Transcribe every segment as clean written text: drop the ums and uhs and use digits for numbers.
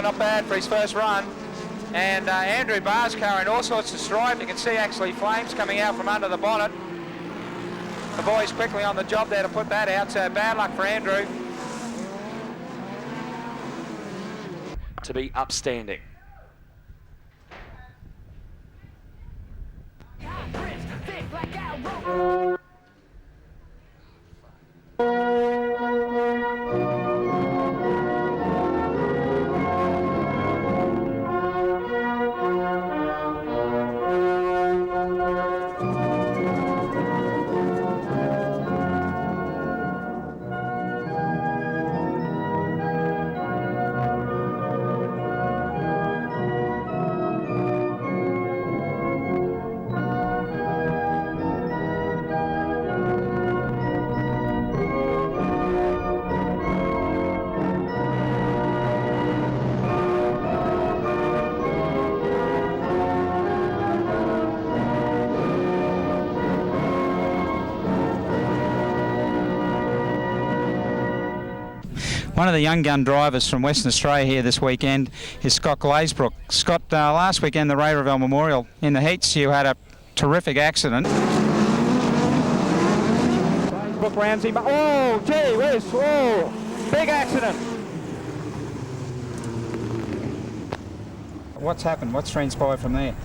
not bad for his first run. And Andrew Barr's car in all sorts of strife. You can see actually flames coming out from under the bonnet. The boys quickly on the job there to put that out, so bad luck for Andrew. To be upstanding. One of the young gun drivers from Western Australia here this weekend is Scott Glazebrook. Scott, last weekend the Ray Revell Memorial in the heats you had a terrific accident. Glazebrook Ramsey, oh gee whiz, oh, big accident. What's happened? What's transpired from there?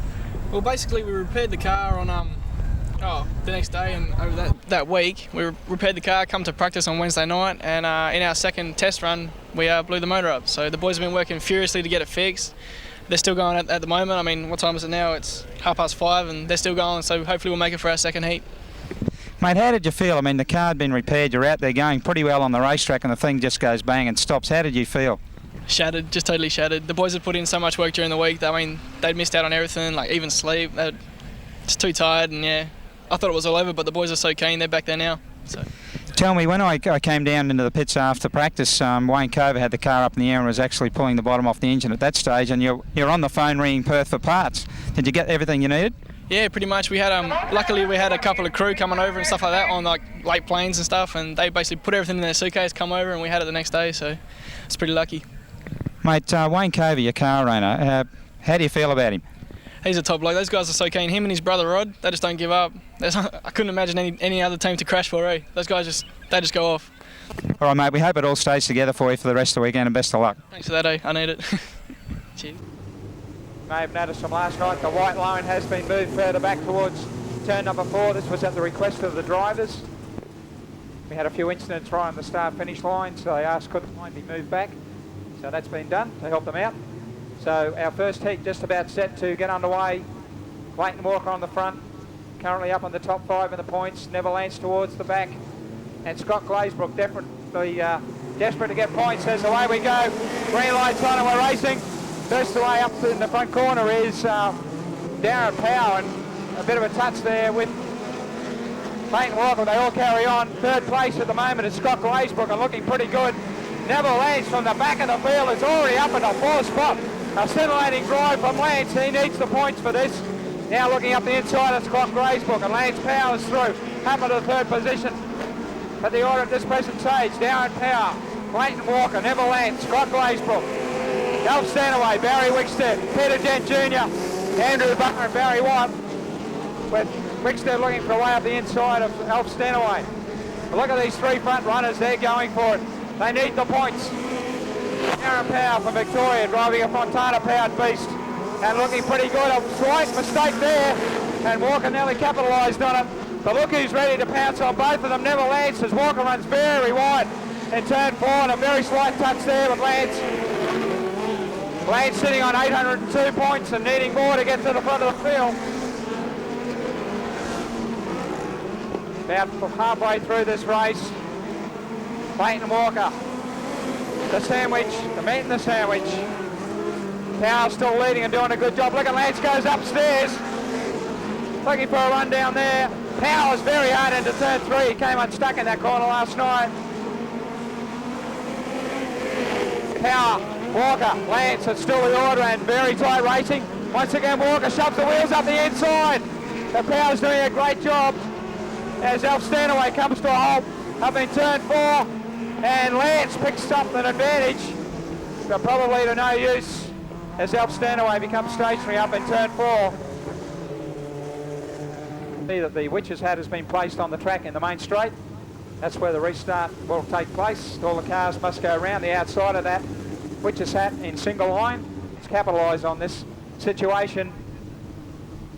Well, basically we repaired the car on the next day, and over that week we repaired the car, come to practice on Wednesday night, and in our second test run we blew the motor up. So the boys have been working furiously to get it fixed. They're still going at the moment. I mean, what time is it now? It's 5:30 and they're still going, so hopefully we'll make it for our second heat. Mate, how did you feel? I mean, the car had been repaired, you're out there going pretty well on the racetrack and the thing just goes bang and stops. How did you feel? Shattered, just totally shattered. The boys had put in so much work during the week. I mean, they'd missed out on everything, like even sleep. They're just too tired, and yeah, I thought it was all over, but the boys are so keen, they're back there now. So. Tell me, when I came down into the pits after practice, Wayne Cover had the car up in the air and was actually pulling the bottom off the engine at that stage, and you're on the phone ringing Perth for parts. Did you get everything you needed? Yeah, pretty much. We had luckily we had a couple of crew coming over and stuff like that on like late planes and stuff, and they basically put everything in their suitcase, come over, and we had it the next day. So it's pretty lucky. Mate, Wayne Cover, your car owner, how do you feel about him? He's a top bloke. Those guys are so keen. Him and his brother Rod, they just don't give up. I couldn't imagine any other team to crash for, eh? Those guys they just go off. All right, mate, we hope it all stays together for you for the rest of the weekend, and best of luck. Thanks for that, eh? I need it. Cheers. May have noticed from last night the white line has been moved further back towards turn number 4. This was at the request of the drivers. We had a few incidents right on the start finish line, so they asked could the line be moved back. So that's been done to help them out. So our first heat just about set to get underway. Clayton Walker on the front, currently up on the top 5 in the points. Neverlands towards the back. And Scott Glazebrook definitely desperate to get points as away we go. Green lights on and we're racing. First away up in the front corner is Darren Power, and a bit of a touch there with Clayton Walker. They all carry on. Third place at the moment is Scott Glazebrook, and looking pretty good. Neverlands from the back of the field is already up in the 4th spot. A scintillating drive from Lance. He needs the points for this. Now looking up the inside of Scott Glazebrook, and Lance powers through, up into the 3rd position. At the order at this present stage, Darren Power, Clayton Walker, Neverlands, Scott Glazebrook, Alf Stanaway, Barry Wickstead, Peter Dent Jr., Andrew Butler and Barry White, with Wickstead looking for a way up the inside of Alf Stanaway. But look at these 3 front runners, they're going for it. They need the points. Darren Power from Victoria driving a Fontana-powered beast and looking pretty good. A slight mistake there, and Walker nearly capitalised on it. But look who's ready to pounce on both of them. Neverlands, as Walker runs very wide in turn 4, and a very slight touch there with Lance. Lance sitting on 802 points and needing more to get to the front of the field. About halfway through this race, Clayton Walker, the sandwich, the meat and the sandwich. Power still leading and doing a good job. Look at Lance goes upstairs, looking for a run down there. Power's very hard into turn 3. He came unstuck in that corner last night. Power, Walker, Lance, it's still the order and very tight racing. Once again, Walker shoves the wheels up the inside. The Power's doing a great job as Alf Stanaway comes to a halt up in turn 4, and Lance picks up an advantage but probably to no use as Alf Stanaway becomes stationary up in turn 4. See that the witch's hat has been placed on the track in the main straight. That's where the restart will take place. All the cars must go around the outside of that witch's hat in single line. Let's capitalise on this situation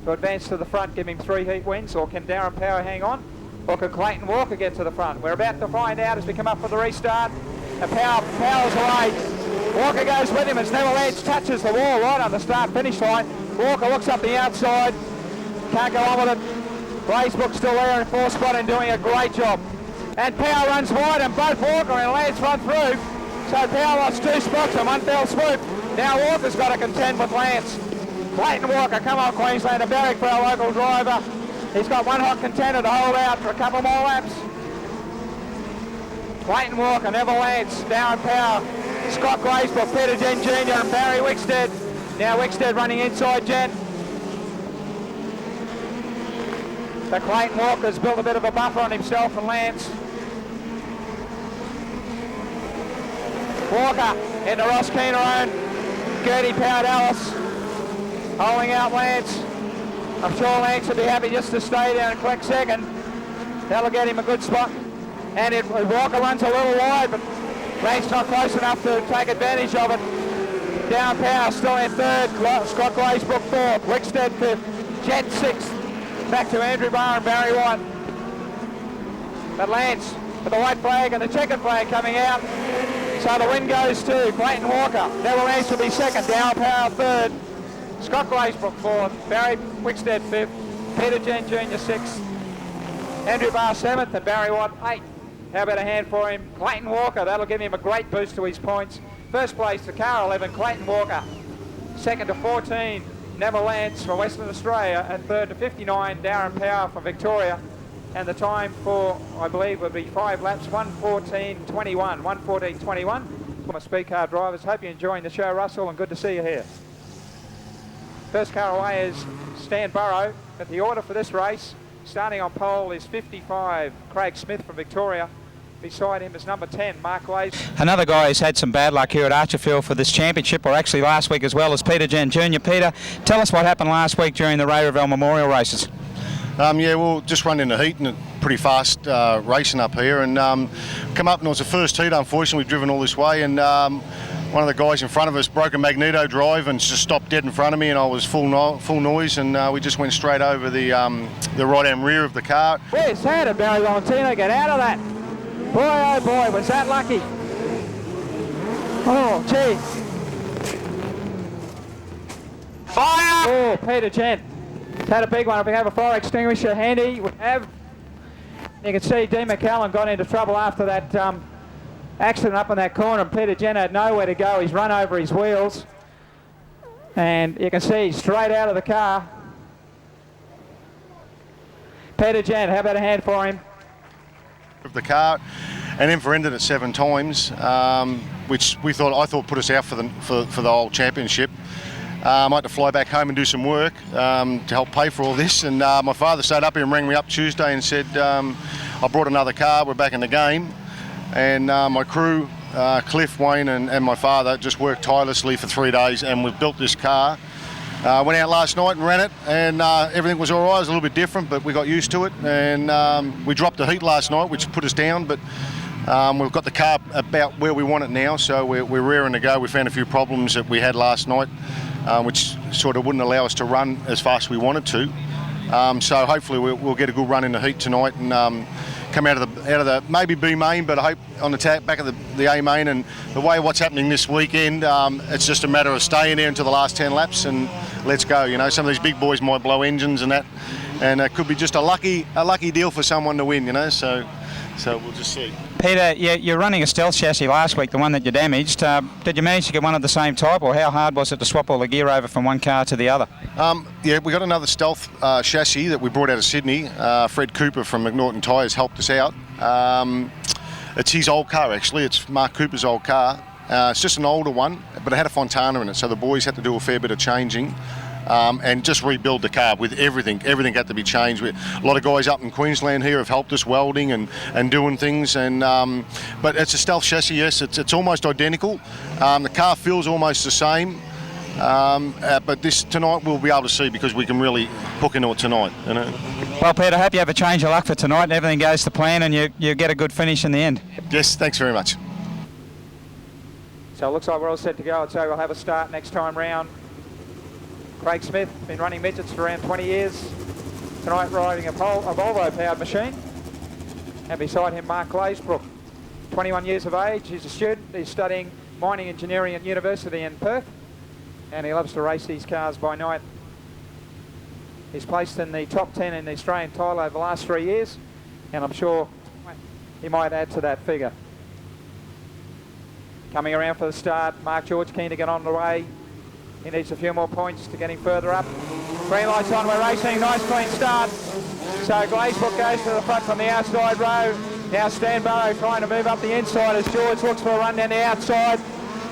to advance to the front, give him 3 heat wins, or can Darren Power hang on? Or can Clayton Walker get to the front? We're about to find out as we come up for the restart. And Power's away. Walker goes with him as Neville Edge touches the wall right on the start-finish line. Walker looks up the outside. Can't go on with it. Glazebrook's still there in 4th spot and doing a great job. And Power runs wide and both Walker and Lance run through. So Power lost 2 spots in one fell swoop. Now Walker's got to contend with Lance. Clayton Walker, come on Queensland, a barrack for our local driver. He's got one hot contender to hold out for a couple more laps. Clayton Walker, Neville Lance, Darren Power, Scott Glazebrook, Peter Jen Jr. and Barry Wickstead. Now Wickstead running inside Jen. So Clayton Walker's built a bit of a buffer on himself and Lance. Walker into Ross Keener, Gertie Powered Alice, holding out Lance. I'm sure Lance would be happy just to stay there and collect second. That'll get him a good spot. And Walker runs a little wide, but Lance not close enough to take advantage of it. Down Power still in 3rd, Scott Glazebrook 4th, Wickstead 5th, Jet 6th. Back to Andrew Barr and Barry White. But Lance with the white flag and the checkered flag coming out. So the win goes to Clayton Walker. Neville Lance will be 2nd, Down Power 3rd. Scott Glazebrook 4th, Barry Wickstead 5th, Peter Jen Jr. 6th, Andrew Barr 7th and Barry Watt 8th. How about a hand for him? Clayton Walker, that'll give him a great boost to his points. First place to car 11, Clayton Walker. 2nd to 14, Neville Lance from Western Australia, and 3rd to 59, Darren Power from Victoria. And the time for, I believe, would be 5 laps, 1:14.21, 1:14.21. For my Speedcar drivers, hope you're enjoying the show, Russell, and good to see you here. First car away is Stan Burrow, but the order for this race, starting on pole, is 55, Craig Smith from Victoria. Beside him is number 10, Mark Lace. Another guy who's had some bad luck here at Archerfield for this championship, or actually last week as well, is Peter Jen Jr. Peter, tell us what happened last week during the Ray Revell Memorial races. Yeah, we'll just run in the heat and a pretty fast racing up here, and come up and it was the first heat. Unfortunately, we've driven all this way, and one of the guys in front of us broke a magneto drive and just stopped dead in front of me, and I was full noise, and we just went straight over the right-hand rear of the car. Where's that? And Barry Valentino get out of that. Boy, oh boy, was that lucky. Oh, gee. Fire! Oh, Peter Jen. He's had a big one. If we have a fire extinguisher handy, we have. You can see Dean McCallum got into trouble after that accident up in that corner, and Peter Jen had nowhere to go. He's run over his wheels. And you can see he's straight out of the car. Peter Jen, how about a hand for him? Of the car, and then for ended it 7 times, which I thought put us out for the whole championship. I had to fly back home and do some work to help pay for all this, and my father stayed up here and rang me up Tuesday and said, I brought another car, we're back in the game, and my crew, Cliff, Wayne and my father just worked tirelessly for 3 days, and we've built this car. Went out last night and ran it, and everything was all right. It was a little bit different, but we got used to it, and we dropped the heat last night, which put us down, but we've got the car about where we want it now, so we're raring to go. We found a few problems that we had last night, which sort of wouldn't allow us to run as fast as we wanted to. So hopefully we'll get a good run in the heat tonight and come out of the maybe B main, but I hope on the back of the A main. And the way what's happening this weekend, it's just a matter of staying there until the last 10 laps and let's go. You know, some of these big boys might blow engines and that, and it could be just a lucky deal for someone to win. You know, so we'll just see. Peter, you're running a stealth chassis last week, the one that you damaged. Did you manage to get one of the same type, or how hard was it to swap all the gear over from one car to the other? Yeah, we got another stealth chassis that we brought out of Sydney. Fred Cooper from McNaughton Tyres helped us out. It's his old car, actually. It's Mark Cooper's old car. It's just an older one, but it had a Fontana in it, so the boys had to do a fair bit of changing. and just rebuild the car with everything. Everything had to be changed. A lot of guys up in Queensland here have helped us welding and doing things. And but it's a stealth chassis, yes. It's almost identical. The car feels almost the same. But this tonight we'll be able to see, because we can really hook into it tonight. You know? Well, Peter, I hope you have a change of luck for tonight and everything goes to plan and you get a good finish in the end. Yes, thanks very much. So it looks like we're all set to go. I'd say we'll have a start next time round. Craig Smith, been running midgets for around 20 years. Tonight riding a Volvo powered machine. And beside him, Mark Glazebrook, 21 years of age. He's a student. He's studying mining engineering at university in Perth. And he loves to race these cars by night. He's placed in the top 10 in the Australian title over the last 3 years, and I'm sure he might add to that figure. Coming around for the start, Mark George keen to get on the way. He needs a few more points to getting further up. Green lights on, we're racing, nice clean start. So Glazebrook goes to the front from the outside row. Now Stan Barrow trying to move up the inside as George looks for a run down the outside.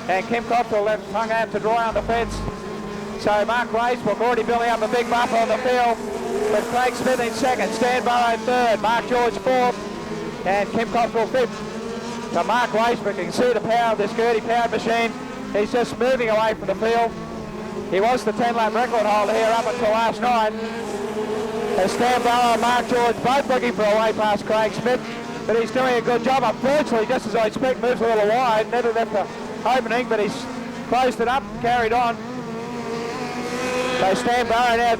And Kim Cottrell left hung out to dry on the fence. So Mark Glazebrook already building up a big bump on the field. With Craig Smith in second, Stan Barrow third, Mark George fourth, and Kim Cottrell fifth. So Mark Glazebrook, you can see the power of this Gertie powered machine. He's just moving away from the field. He was the 10-lap record holder here up until last night. As Stan Barrow and Mark George both looking for a way past Craig Smith, but he's doing a good job. Unfortunately, just as I expect, moves a little wide, never left the opening, but he's closed it up, carried on. So Stan Barrow now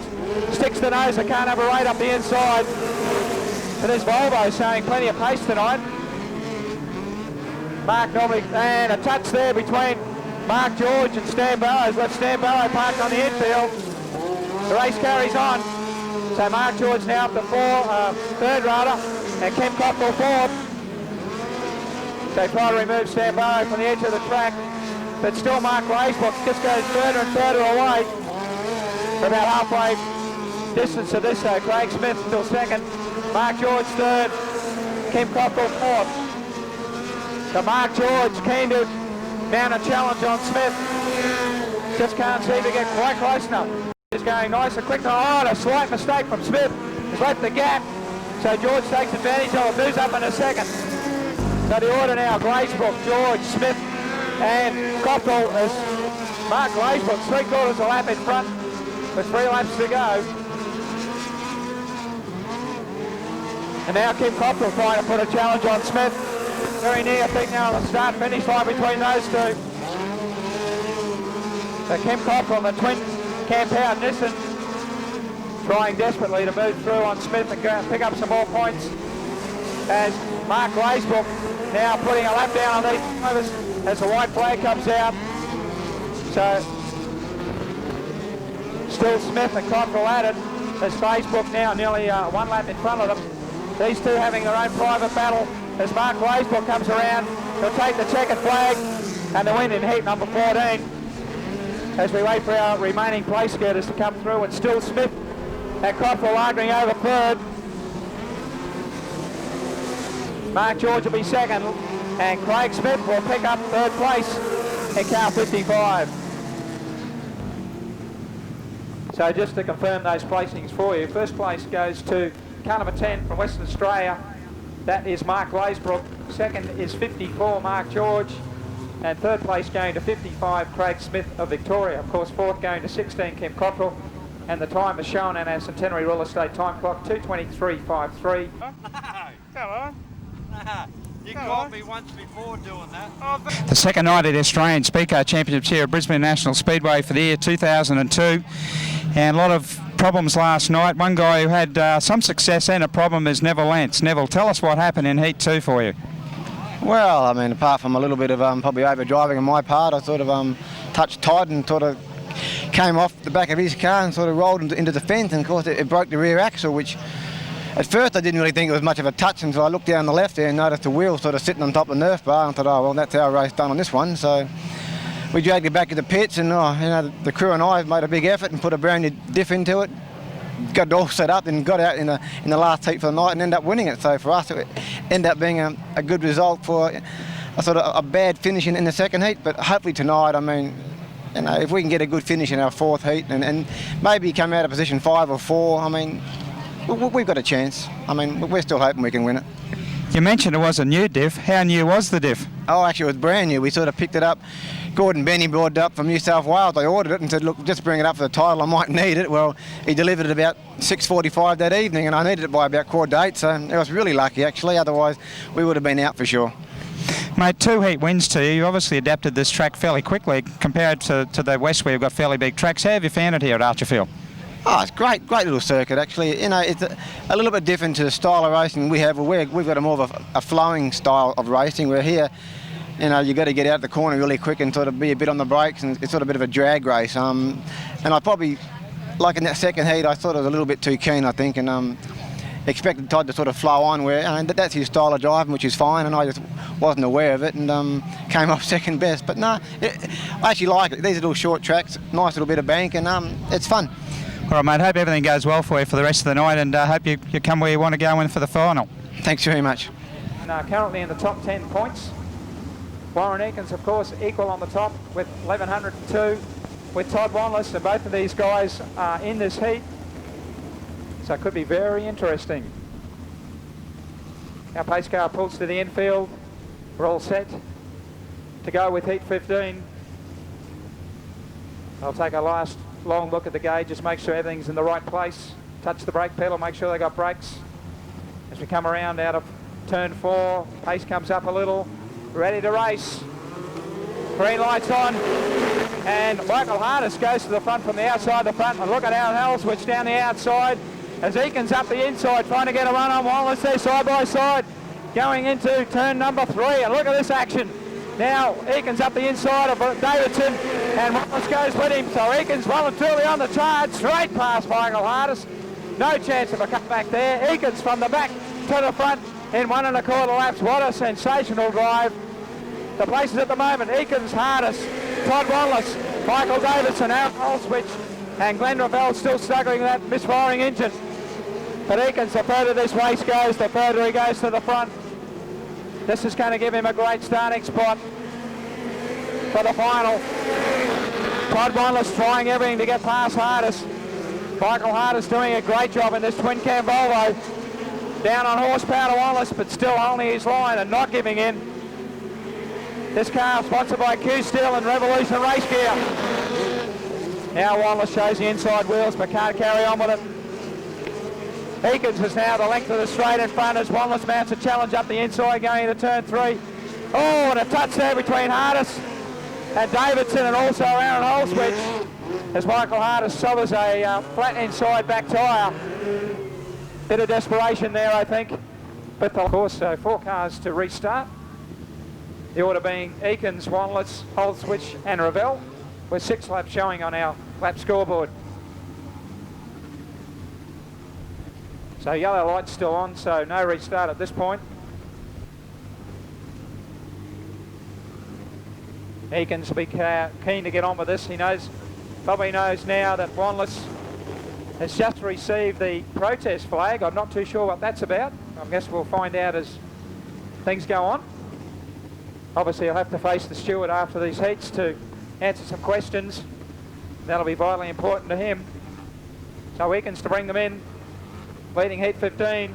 sticks the nose of car number 8 up the inside. And this Volvo showing plenty of pace tonight. Mark normally, and a touch there between Mark George and Stan Barrow. Left Stan Barrow parked on the infield. The race carries on. So Mark George now up to third rather, and Kim Cottrell fourth. They try to remove Stan Barrow from the edge of the track, but still Mark Glazebrook just goes further and further away. For about halfway distance of this, so Craig Smith still second, Mark George third, Kim Cottrell fourth. So Mark George keen to mount a challenge on Smith. Just can't seem to get quite close enough. He's going nice and quick. Oh, a slight mistake from Smith. He's left the gap. So George takes advantage of it, moves up in a second. So the order now, Glazebrook, George, Smith and Cottrell as Mark Glazebrook, 3/4 a lap in front with 3 laps to go. And now Kim Cottrell trying to put a challenge on Smith. Very near, I think, now on the start-finish line between those two. So Kim Cottrell, the twin Campout Nissan, trying desperately to move through on Smith and go and pick up some more points. As Mark Glazebrook now putting a lap down on these drivers as the white flag comes out. So still Smith and Cottrell at it as Glazebrook now nearly 1 lap in front of them. These two having their own private battle as Mark Glazebrook comes around. He'll take the checkered flag and the win in heat number 14 as we wait for our remaining place girders to come through, and still Smith and Cottrell arguing over third. Mark George will be second, and Craig Smith will pick up third place in car 55. So just to confirm those placings for you, first place goes to car number 10 from Western Australia. That is Mark Glazebrook. Second is 54, Mark George. And third place going to 55, Craig Smith of Victoria. Of course, fourth going to 16, Kim Cottrell. And the time is shown in our Centenary Real Estate time clock, 2:23.53. Come on. You caught me once before doing that. The second night at the Australian Speedcar Championships here at Brisbane National Speedway for the year 2002. And a lot of problems last night. One guy who had some success and a problem is Neville Lance. Neville, tell us what happened in Heat 2 for you. Well, I mean, apart from a little bit of probably overdriving on my part, I sort of touched tight and sort of came off the back of his car and sort of rolled into the fence, and of course it broke the rear axle, which at first I didn't really think it was much of a touch until I looked down the left there and noticed the wheel sort of sitting on top of the Nerf bar, and thought, oh well, that's our race done on this one. So we dragged it back to the pits, and the crew and I made a big effort and put a brand new diff into it, got it all set up and got out in the last heat for the night and ended up winning it. So for us it ended up being a good result for a sort of a bad finish in the second heat, but hopefully tonight, I mean, you know, if we can get a good finish in our 4th heat and maybe come out of position 5 or 4, I mean, we've got a chance. I mean, we're still hoping we can win it. You mentioned it was a new diff. How new was the diff? Oh, actually, it was brand new. We sort of picked it up. Gordon Benny brought it up from New South Wales. I ordered it and said, look, just bring it up for the title. I might need it. Well, he delivered it about 6:45 that evening, and I needed it by about 7:45, so I was really lucky, actually. Otherwise, we would have been out for sure. Mate, 2 heat wins to you. You obviously adapted this track fairly quickly compared to the West, where you've got fairly big tracks. How have you found it here at Archerfield? Oh, it's great little circuit, actually. You know, it's a little bit different to the style of racing we have. We've got a more of a flowing style of racing. We're here, you know, you've got to get out the corner really quick and sort of be a bit on the brakes, and it's sort of a bit of a drag race. And I probably, like in that second heat, I thought I was a little bit too keen, I think, and expected Todd to sort of flow on, where that's his style of driving, which is fine, and I just wasn't aware of it and came off second best. But no, I actually like it. These little short tracks, nice little bit of bank, and it's fun. All right, mate, hope everything goes well for you for the rest of the night, and hope you come where you want to go in for the final. Thanks very much. Currently in the top 10 points. Warren Eakins, of course, equal on the top with 1102 with Todd Wanless, and both of these guys are in this heat. So it could be very interesting. Our pace car pulls to the infield. We're all set to go with heat 15. I'll take a last long look at the gauge, just make sure everything's in the right place. Touch the brake pedal, make sure they got brakes. As we come around out of turn 4, pace comes up a little, ready to race. Green lights on, and Michael Hardis goes to the front from the outside the front, and look at Aaron Hell switch down the outside as Eakins up the inside trying to get a run on Wallace there side by side going into turn number 3, and look at this action. Now Eakins up the inside of Davidson, and Wallace goes with him, so Eakins well and truly on the charge, straight past Michael Hardis. No chance of a comeback there. Eakins from the back to the front in 1 1/4 laps. What a sensational drive. The places at the moment, Eakins, Hardis, Todd Wallace, Michael Davidson, Aaron Holswich, and Glenn Ravel still struggling with that misfiring engine. But Eakins, the further this race goes, the further he goes to the front. This is going to give him a great starting spot for the final. Todd Wallace trying everything to get past Hardis. Michael Hardis doing a great job in this twin cam Volvo. Down on horsepower to Wallace, but still holding his line and not giving in. This car sponsored by Q Steel and Revolution Race Gear. Now Wallace shows the inside wheels but can't carry on with it. Eakins is now the length of the straight in front as Wallace mounts a challenge up the inside going into turn 3. Oh, and a touch there between Hardis and Davidson, and also Aaron Holswich as Michael Hardis suffers a flat inside back tyre. Bit of desperation there, I think. But of course, so 4 cars to restart. The order being Eakins, Wanless, Holswich and Ravel, with 6 laps showing on our lap scoreboard. So yellow light's still on, so no restart at this point. Eakins will be keen to get on with this. He probably knows now that Wanless has just received the protest flag. I'm not too sure what that's about. I guess we'll find out as things go on. Obviously he'll have to face the steward after these heats to answer some questions. That'll be vitally important to him. So Eakins to bring them in, leading heat 15.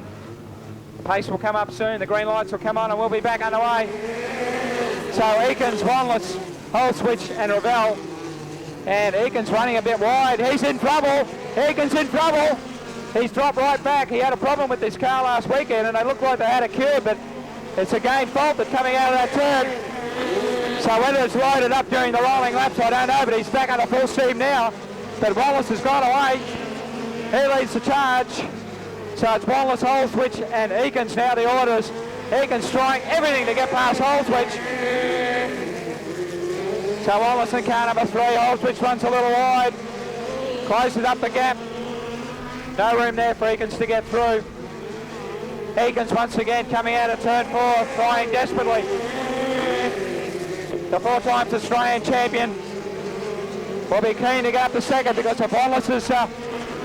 The pace will come up soon, the green lights will come on and we'll be back underway. So Eakins, Wanless, Holswich and Ravel. And Eakins running a bit wide. He's in trouble. Eakins in trouble. He's dropped right back. He had a problem with this car last weekend and they looked like they had a cure, but it's again faulted coming out of that turn. So whether it's loaded up during the rolling laps, I don't know, but he's back under full steam now. But Wallace has gone away. He leads the charge. So it's Wallace, Holswich and Eakins now the orders. Eakins trying everything to get past Holswich. So Wallace in car number 3. Holswich runs a little wide. Closes up the gap. No room there for Eakins to get through. Eakins once again coming out of turn 4, trying desperately. The 4 times Australian champion will be keen to go up to second because if Wallace is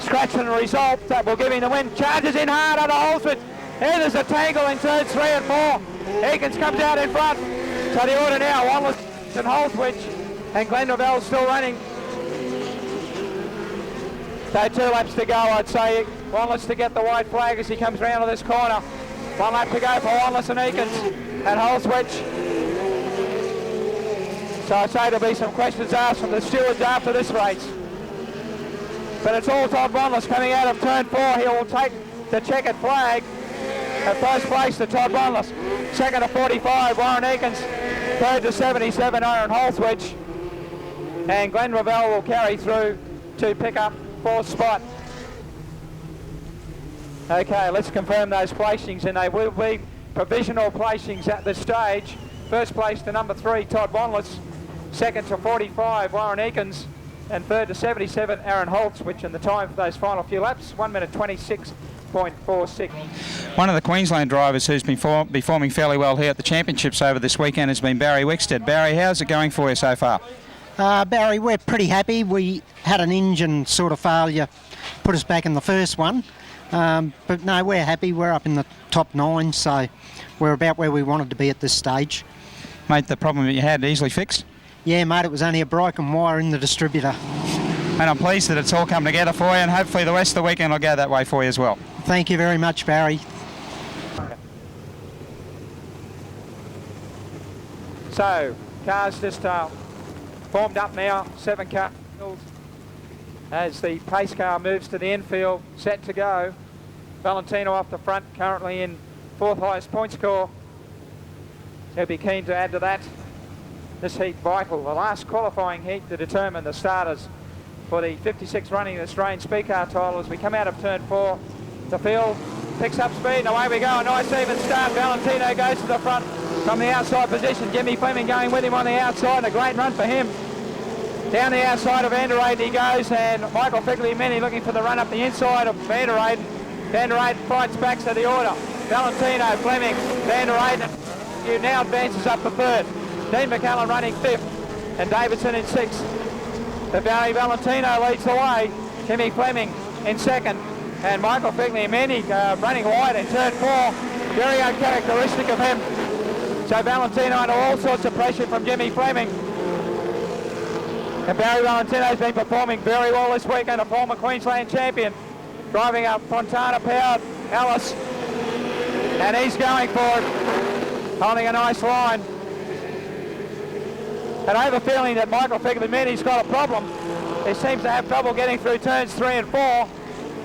scratching the result, that will give him the win. Charges in hard on Holswich. Here there's a tangle in turns 3 and 4. Eakins comes out in front. So the order now, Wallace and Holswich. And Glenn Revell's still running. So 2 laps to go, I'd say. Wanless to get the white flag as he comes round to this corner. 1 lap to go for Wanless and Eakins at Holswich. So I'd say there'll be some questions asked from the stewards after this race. But it's all Todd Wanless coming out of turn 4. He will take the checkered flag. At first place to Todd Wanless. Second to 45, Warren Eakins. Third to 77, Aaron Holswich. And Glenn Revell will carry through to pick up 4th spot. Okay, let's confirm those placings, and they will be provisional placings at this stage. First place to number 3, Todd Wanless. Second to 45, Warren Eakins. And third to 77, Aaron Holswich. And the time for those final few laps, 1 minute 26.46. One of the Queensland drivers who's been performing fairly well here at the championships over this weekend has been Barry Wickstead. Barry, how's it going for you so far? Barry, we're pretty happy. We had an engine sort of failure, put us back in the first one. But no, we're happy. We're up in the top 9, so we're about where we wanted to be at this stage. Mate, the problem that you had easily fixed? Yeah, mate, it was only a broken wire in the distributor. And I'm pleased that it's all come together for you, and hopefully the rest of the weekend will go that way for you as well. Thank you very much, Barry. So, cars just formed up now, 7 cars as the pace car moves to the infield, set to go. Valentino off the front, currently in 4th highest point score. He'll be keen to add to that. This heat vital, the last qualifying heat to determine the starters for the 56th running of the Australian Speedcar title. As we come out of turn 4, the field picks up speed and away we go. A nice even start. Valentino goes to the front from the outside position. Jimmy Fleming going with him on the outside, and a great run for him. Down the outside of Vanderayden he goes, and Michael Figliamini looking for the run up the inside of Vanderayden. Vanderayden fights back to the order. Valentino, Fleming, Vanderayden, who now advances up to 3rd. Dean McCallum running 5th, and Davidson in 6th. But Barry Valentino leads the way. Jimmy Fleming in 2nd, and Michael Figliamini running wide in turn 4. Very uncharacteristic of him. So Valentino under all sorts of pressure from Jimmy Fleming. And Barry Valentino's been performing very well this weekend, a former Queensland champion, driving a Fontana-powered Alice, and he's going for it, holding a nice line. And I have a feeling that Michael Figliamini's got a problem. He seems to have trouble getting through turns 3 and 4.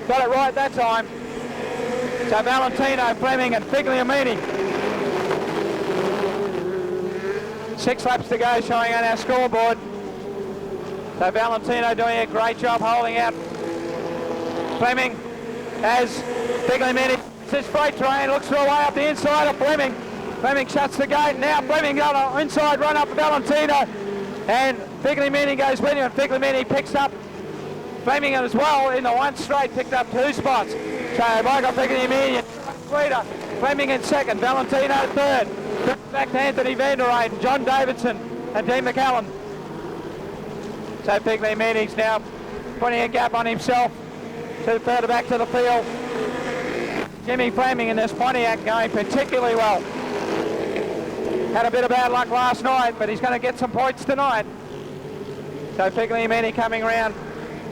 Got it right that time. So Valentino, Fleming and Figliamini. 6 laps to go showing on our scoreboard. So Valentino doing a great job holding out Fleming as Figliamini. This freight train looks for a way up the inside of Fleming. Fleming shuts the gate. Now Fleming got an inside run up for Valentino, and Figliamini goes with him, and Figliamini picks up Fleming as well in the 1 straight, picked up 2 spots. So Michael Figliamini leader, Fleming in 2nd, Valentino 3rd. Back to Anthony Vanderayden, John Davidson and Dean McCallum. So Figliamini's now putting a gap on himself to further back to the field. Jimmy Fleming in this Pontiac going particularly well. Had a bit of bad luck last night, but he's going to get some points tonight. So Figliamini coming around,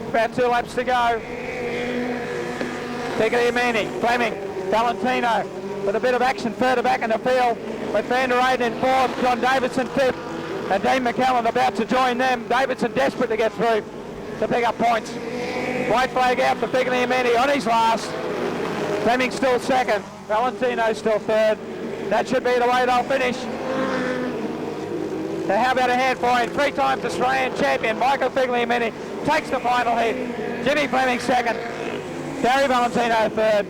about 2 laps to go. Figliamini, Fleming, Valentino with a bit of action further back in the field, with Vanderayden in 4th, John Davidson 5th, and Dean McCallum about to join them. Davidson desperate to get through to pick up points. White flag out for Figliamini on his last. Fleming still 2nd, Valentino still 3rd. That should be the way they'll finish. So how about a hand for him? 3 times Australian champion Michael Figliamini takes the final hit. Jimmy Fleming 2nd, Gary Valentino 3rd.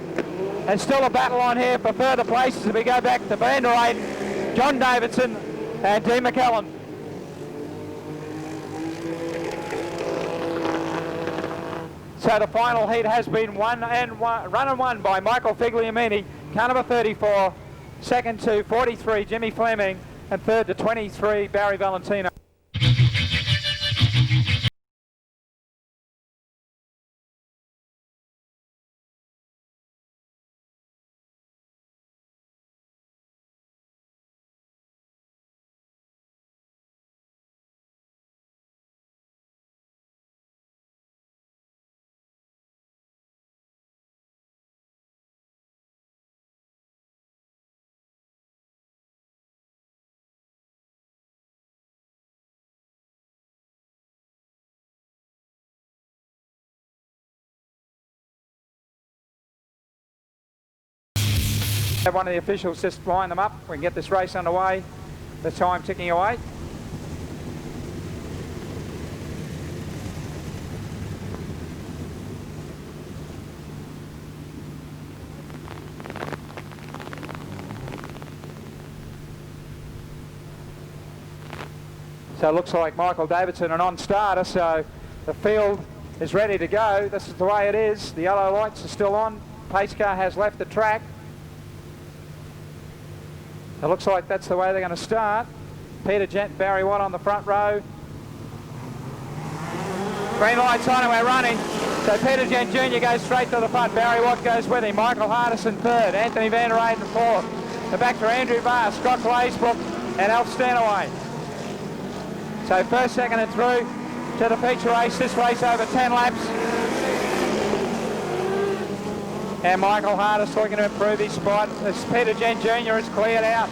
And still a battle on here for further places as we go back to Vanderayden, John Davidson and Dean McCallum. So the final heat has been run and won by Michael Figliamini, car number 34, 2nd to 43 Jimmy Fleming, and 3rd to 23 Barry Valentino. Have one of the officials just line them up. We can get this race underway. The time ticking away. So it looks like Michael Davidson, a non-starter, so the field is ready to go. This is the way it is. The yellow lights are still on. Pace car has left the track. It looks like that's the way they're going to start. Peter Gent, Barry Watt on the front row. Green lights on and we're running. So Peter Gent Jr. goes straight to the front. Barry Watt goes with him. Michael Hardison third. Anthony Van Der Eyden fourth. The back to Andrew Barr, Scott Glazebrook and Alf Stanaway. So first, second and through to the feature race. This race over 10 laps. And Michael Hardis looking to improve his spot. As Peter Gent Jr. is cleared out.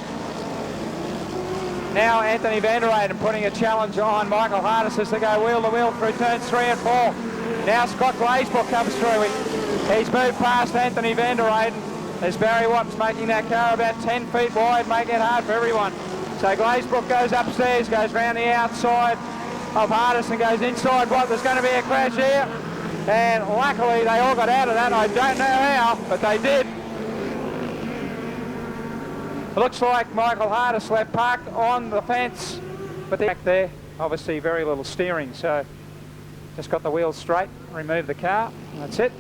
Now Anthony Van Der Eyden putting a challenge on Michael Hardis as they go wheel to wheel through turns 3 and 4. Now Scott Glazebrook comes through. He's moved past Anthony Van Der Eyden as Barry Watt's making that car about 10 feet wide, making it hard for everyone. So Glazebrook goes upstairs, goes round the outside of Hardis and goes inside Watt. There's going to be a crash here. And luckily they all got out of that. I don't know how, but they did. It looks like Michael Hardis left parked on the fence, but back there, obviously very little steering. So just got the wheels straight, remove the car, and that's it.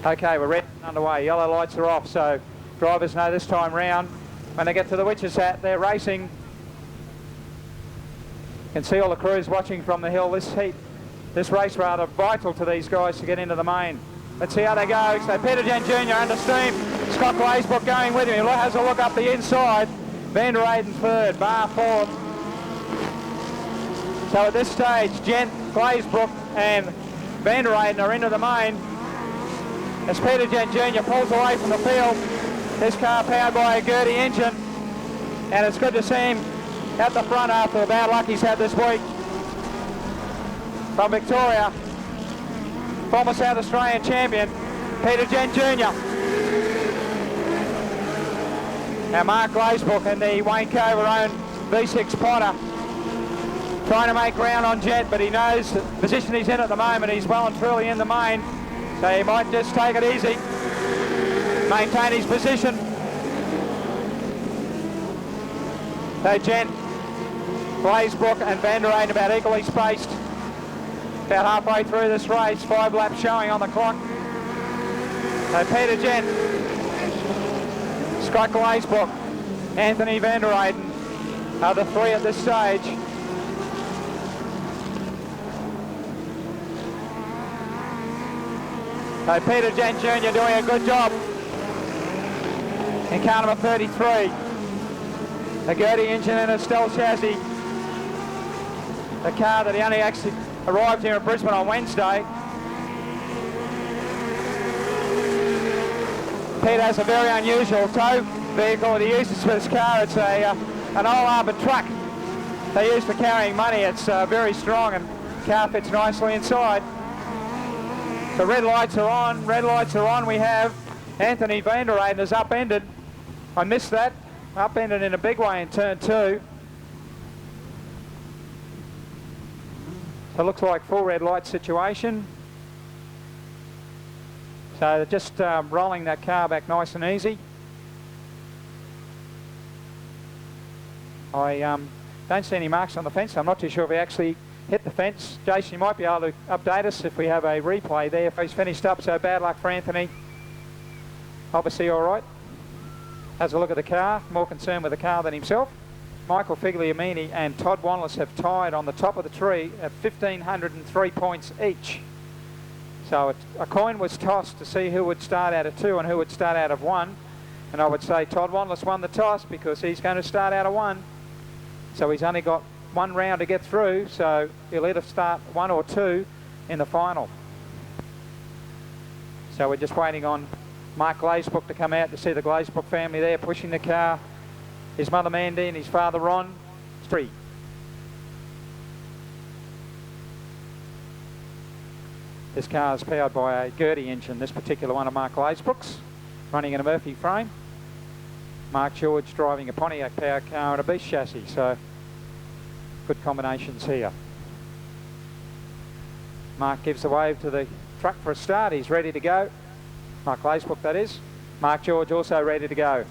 Okay, we're ready and underway. Yellow lights are off, so drivers know this time round. When they get to the Witches Hat, they're racing. You can see all the crews watching from the hill. This race rather vital to these guys to get into the main. Let's see how they go. So Peter Gent Jr. under steam. Scott Glazebrook going with him. He has a look up the inside. Van Der Eyden third, Barr fourth. So at this stage, Gent, Glazebrook and Van Der Eyden are into the main. As Peter Gent Jr. pulls away from the field. This car powered by a Gertie engine, and it's good to see him at the front after the bad luck he's had this week. From Victoria, former South Australian champion, Peter Gent Jr. Now Mark Glazebrook and the Wayne Cover-owned V6 Potter trying to make ground on Gent, but he knows the position he's in at the moment. He's well and truly in the main, so he might just take it easy. Maintain his position. So Gent, Glazebrook and Van Der Eyden about equally spaced. About halfway through this race, 5 laps showing on the clock. So Peter Gent, Scott Glazebrook, Anthony Van Der Eyden are the 3 at this stage. So Peter Gent Jr. doing a good job in car number 33. A Gertie engine and a Stealth chassis. The car that he only actually arrived here in Brisbane on Wednesday. Pete has a very unusual tow vehicle that he uses for this car. It's an old Arbor truck they use for carrying money. It's very strong and the car fits nicely inside. So red lights are on, red lights are on. We have Anthony Van Der Eyden is upended. I missed that. Upended in a big way in turn 2. So it looks like full red light situation. So they're just rolling that car back nice and easy. I don't see any marks on the fence. I'm not too sure if he actually hit the fence. Jason, you might be able to update us if we have a replay there. If he's finished up, so bad luck for Anthony. Obviously all right. Has a look at the car, more concerned with the car than himself. Michael Figliamini and Todd Wanless have tied on the top of the tree at 1,503 points each. So a coin was tossed to see who would start out of 2 and who would start out of 1. And I would say Todd Wanless won the toss because he's going to start out of 1. So he's only got 1 round to get through, so he'll either start 1 or 2 in the final. So we're just waiting on Mark Glazebrook to come out to see the Glazebrook family there pushing the car. His mother Mandy and his father Ron. 3. This car is powered by a Gertie engine, this particular one of Mark Glazebrook's. running in a Murphy frame. Mark George driving a Pontiac power car and a Beast chassis, so good combinations here. Mark gives the wave to the truck for a start. He's ready to go. Mark Glazebrook, that is. Mark George also ready to go.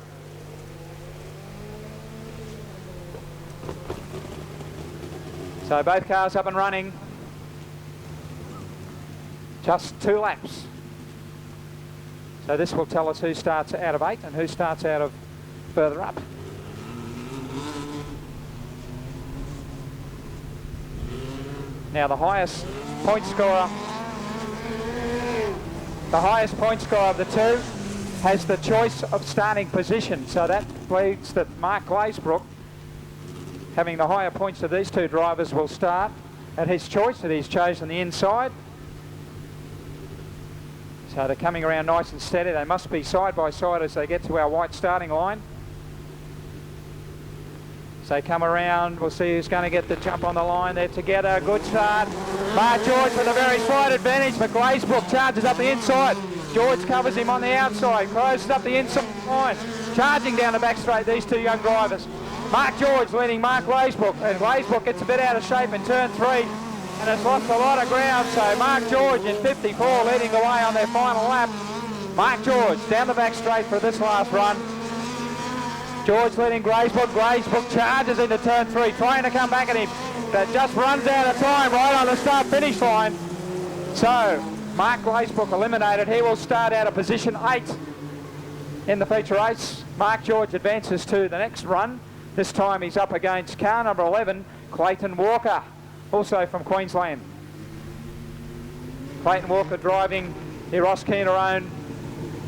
So both cars up and running. Just 2 laps. So this will tell us who starts out of 8 and who starts out of further up. Now the highest point scorer of the two has the choice of starting position. So that means that Mark Glazebrook, having the higher points of these two drivers, will start at his choice that he's chosen the inside. So they're coming around nice and steady. They must be side by side as they get to our white starting line. So they come around, we'll see who's going to get the jump on the line. They're together, good start. Mark George with a very slight advantage, but Glazebrook charges up the inside. George covers him on the outside, closes up the inside line. Charging down the back straight, these two young drivers. Mark George leading Mark Glazebrook, and Glazebrook gets a bit out of shape in turn 3 and has lost a lot of ground, so Mark George in 54 leading the way on their final lap. Mark George down the back straight for this last run. George leading Glazebrook. Glazebrook charges into turn 3, trying to come back at him, but just runs out of time right on the start-finish line. So Mark Glazebrook eliminated. He will start out of position 8 in the feature race. Mark George advances to the next run. This time he's up against car number 11, Clayton Walker, also from Queensland. Clayton Walker driving the Ross Keener-owned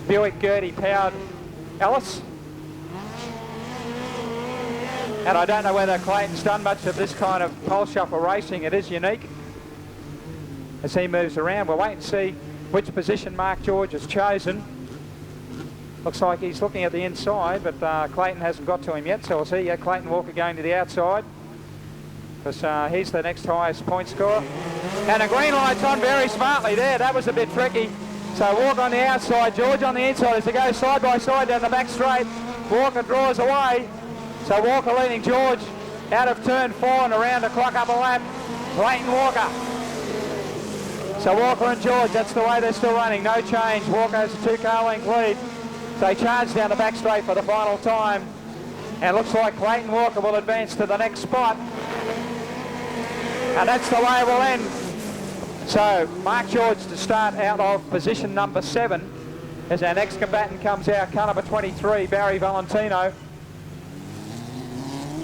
Buick Gertie powered Alice. And I don't know whether Clayton's done much of this kind of pole shuffle racing. It is unique as he moves around. We'll wait and see which position Mark George has chosen. Looks like he's looking at the inside, but Clayton hasn't got to him yet, so we'll see. Yeah, Clayton Walker going to the outside, because he's the next highest point scorer. And the green light's on very smartly there. That was a bit tricky. So Walker on the outside, George on the inside as they go side by side down the back straight. Walker draws away. So Walker leading George out of turn 4 and around the clock up a lap. Clayton Walker. So Walker and George, that's the way they're still running. No change. Walker has a 2-car length lead. So they charge down the back straight for the final time. And it looks like Clayton Walker will advance to the next spot. And that's the way it will end. So Mark George to start out of position number 7 as our next combatant comes out, car number 23, Barry Valentino.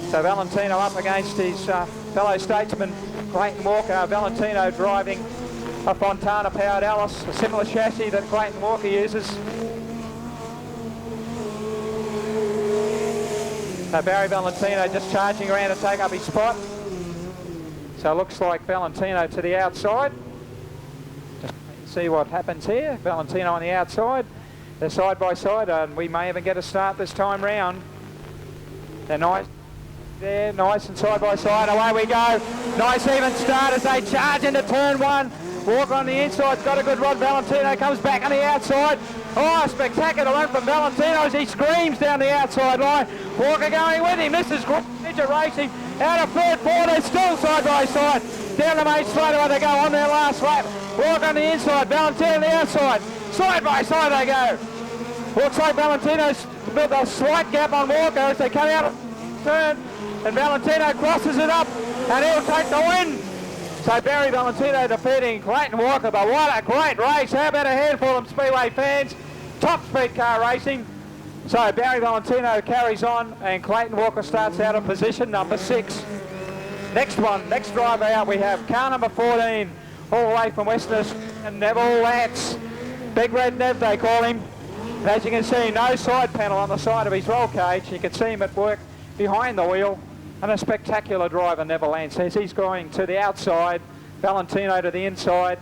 So Valentino up against his fellow statesman, Clayton Walker. Valentino driving a Fontana powered Alice, a similar chassis that Clayton Walker uses. So Barry Valentino just charging around to take up his spot. So it looks like Valentino to the outside. Just see what happens here. Valentino on the outside. They're side by side, and we may even get a start this time round. They're nice there, nice and side by side. Away we go. Nice even start as they charge into turn 1. Walker on the inside, got a good rod. Valentino comes back on the outside. Oh, spectacular run from Valentino as he screams down the outside line. Walker going with him. This is great racing. Out of third, 4, they're still side by side. Down the main straightaway they go on their last lap. Walker on the inside, Valentino on the outside. Side by side they go. Looks like Valentino's built a slight gap on Walker as they come out of turn. And Valentino crosses it up and he'll take the win. So Barry Valentino defeating Clayton Walker, but what a great race. How about a handful of Speedway fans? Top speed car racing. So Barry Valentino carries on and Clayton Walker starts out of position number 6. Next driver out we have car number 14, all the way from Western Australia, Neville Lance. Big Red Nev they call him. And as you can see, no side panel on the side of his roll cage. You can see him at work behind the wheel. And a spectacular driver, Neville Lance, says he's going to the outside, Valentino to the inside.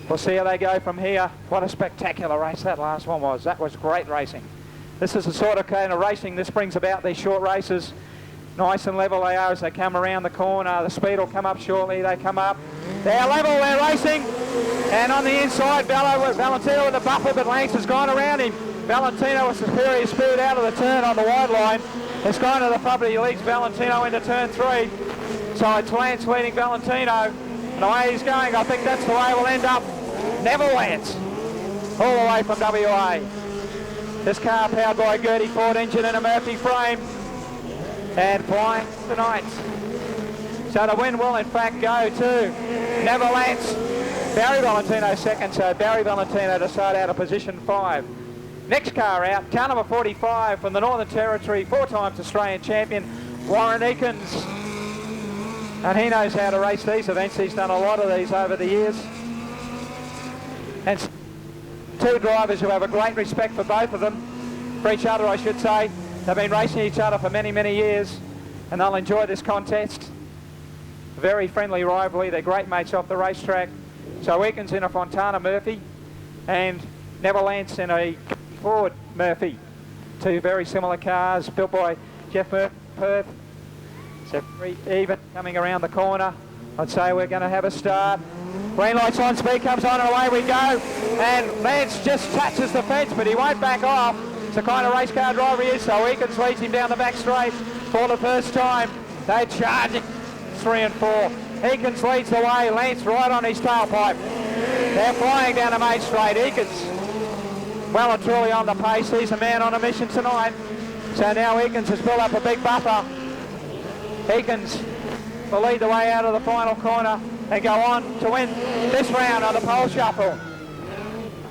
We'll see how they go from here. What a spectacular race that last one was. That was great racing. This is the sort of kind of racing this brings about, these short races. Nice and level they are as they come around the corner. The speed will come up shortly. They come up. They're level, they're racing. And on the inside, Valentino with the buffer, but Lance has gone around him. Valentino with superior speed out of the turn on the wide line. It's gone to the front, he leads Valentino into turn 3. So it's Lance leading Valentino. And the way he's going, I think that's the way we'll end up. Neville Lance, all the way from WA. This car powered by a Gertie Ford engine and a Murphy frame. And flying tonight. So the win will in fact go to Neville Lance. Barry Valentino second, so Barry Valentino to start out of position 5. Next car out, car number 45 from the Northern Territory, 4 times Australian champion, Warren Eakins. And he knows how to race these events. He's done a lot of these over the years. And 2 drivers who have a great respect for both of them, for each other I should say. They've been racing each other for many, many years, and they'll enjoy this contest. Very friendly rivalry. They're great mates off the racetrack. So Eakins in a Fontana Murphy, and Neville Lance in a Ford Murphy. 2 very similar cars built by Jeff Murphy, Perth. So very even coming around the corner. I'd say we're going to have a start. Green light's on, speed comes on, and away we go. And Lance just touches the fence, but he won't back off. It's the kind of race car driver he is, so Eakins leads him down the back straight for the first time. They're charging 3 and 4. Eakins leads the way, Lance right on his tailpipe. They're flying down the main straight. Eakins well and truly on the pace. He's a man on a mission tonight. So now Eakins has built up a big buffer. Eakins will lead the way out of the final corner and go on to win this round on the pole shuffle.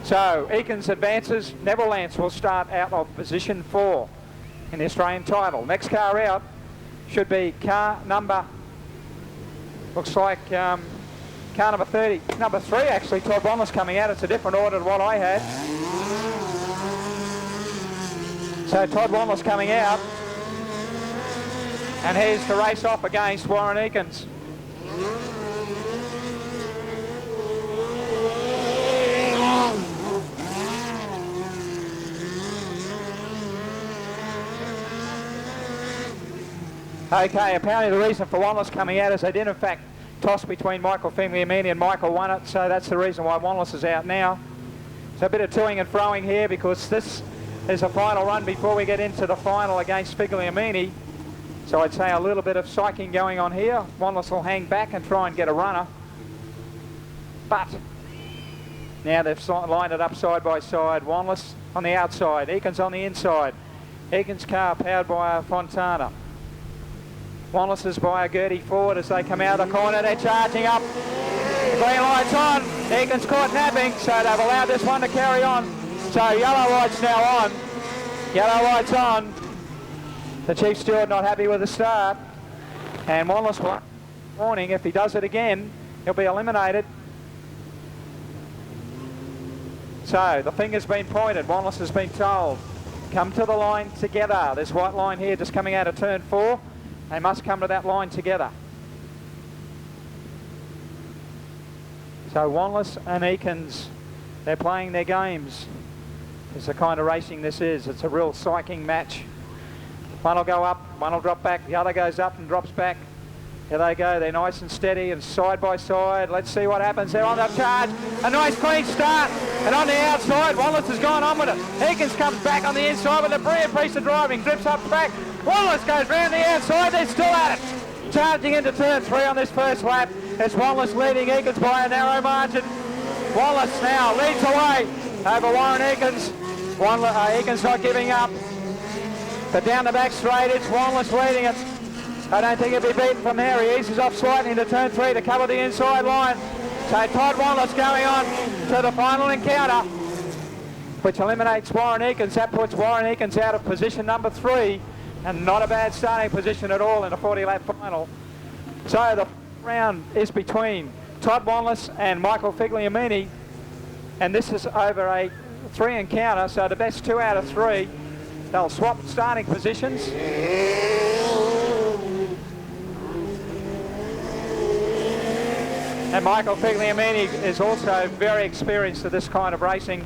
So Eakins advances. Neville Lance will start out of position 4 in the Australian title. Next car out should be car number, looks like car number 30, number 3 actually. Todd Bonner's coming out. It's a different order to what I had. So Todd Wanler's coming out, and he's to race off against Warren Eakins. Okay, apparently the reason for Wanless coming out is they did in fact toss between Michael Figliamini and Michael won it, so that's the reason why Wanless is out now. So a bit of toing and froing here because this is a final run before we get into the final against Figliamini. So I'd say a little bit of psyching going on here. Wanless will hang back and try and get a runner. But now they've lined it up side by side. Wanless on the outside, Eakins on the inside. Eakins' car powered by a Fontana. Wanless is by a Gertie Ford as they come out of the corner. They're charging up. The green light's on. Eakins caught napping, so they've allowed this one to carry on. So yellow light's now on. Yellow light's on. The chief steward not happy with the start. And Wanless warning, if he does it again, he'll be eliminated. So the finger's been pointed. Wanless has been told, come to the line together. This white line here just coming out of turn 4. They must come to that line together. So Wanless and Eakins, they're playing their games. It's the kind of racing this is. It's a real psyching match. One will go up, one will drop back, the other goes up and drops back. Here they go, they're nice and steady and side by side. Let's see what happens. They're on the charge. A nice clean start. And on the outside, Wanless has gone on with it. Eakins comes back on the inside with a brilliant piece of driving. Drips up back. Wanless goes round the outside. They're still at it. Charging into turn 3 on this first lap. It's Wanless leading Eakins by a narrow margin. Wanless now leads away over Warren Eakins. Eakins not giving up. But down the back straight, it's Wanless leading it. I don't think he'll be beaten from there. He eases off slightly into turn 3 to cover the inside line. So Todd Wanless going on to the final encounter, which eliminates Warren Eakins. That puts Warren Eakins out of position number 3, and not a bad starting position at all in a 40-lap final. So the round is between Todd Wanless and Michael Figliamini, and this is over a 3 encounter, so the best 2 out of 3. They'll swap starting positions. And Michael Figliamini is also very experienced at this kind of racing.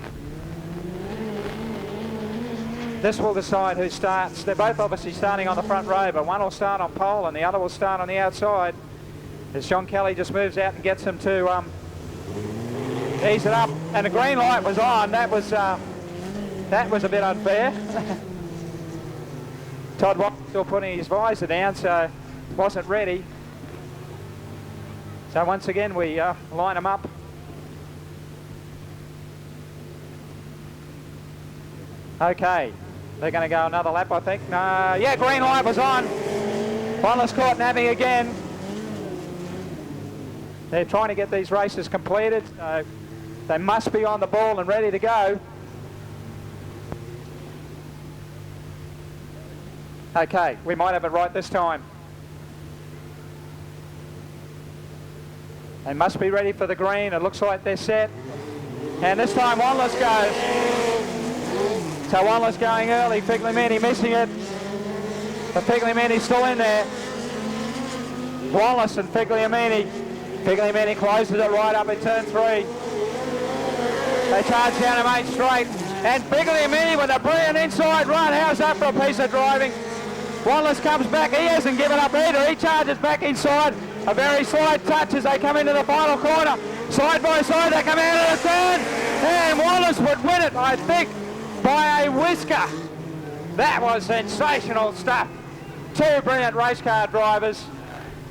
This will decide who starts. They're both obviously starting on the front row, but one will start on pole and the other will start on the outside. As John Kelly just moves out and gets him to ease it up. And the green light was on. That was a bit unfair. Todd was still putting his visor down, so wasn't ready. So once again we line them up. Okay, they're going to go another lap, I think. Yeah, green light was on. Wallace caught nabbing again. They're trying to get these races completed. They must be on the ball and ready to go. Okay, we might have it right this time. They must be ready for the green. It looks like they're set. And this time Wallace goes. So Wallace going early, Figliamini missing it. But Figliamini's still in there. Wallace and Figliamini. Figliamini closes it right up in turn 3. They charge down to Main Straight. And Figliamini with a brilliant inside run. How's that for a piece of driving? Wallace comes back. He hasn't given up either. He charges back inside. A very slight touch as they come into the final corner. Side by side, they come out of the turn. And Wallace would win it, I think, by a whisker. That was sensational stuff. Two brilliant race car drivers.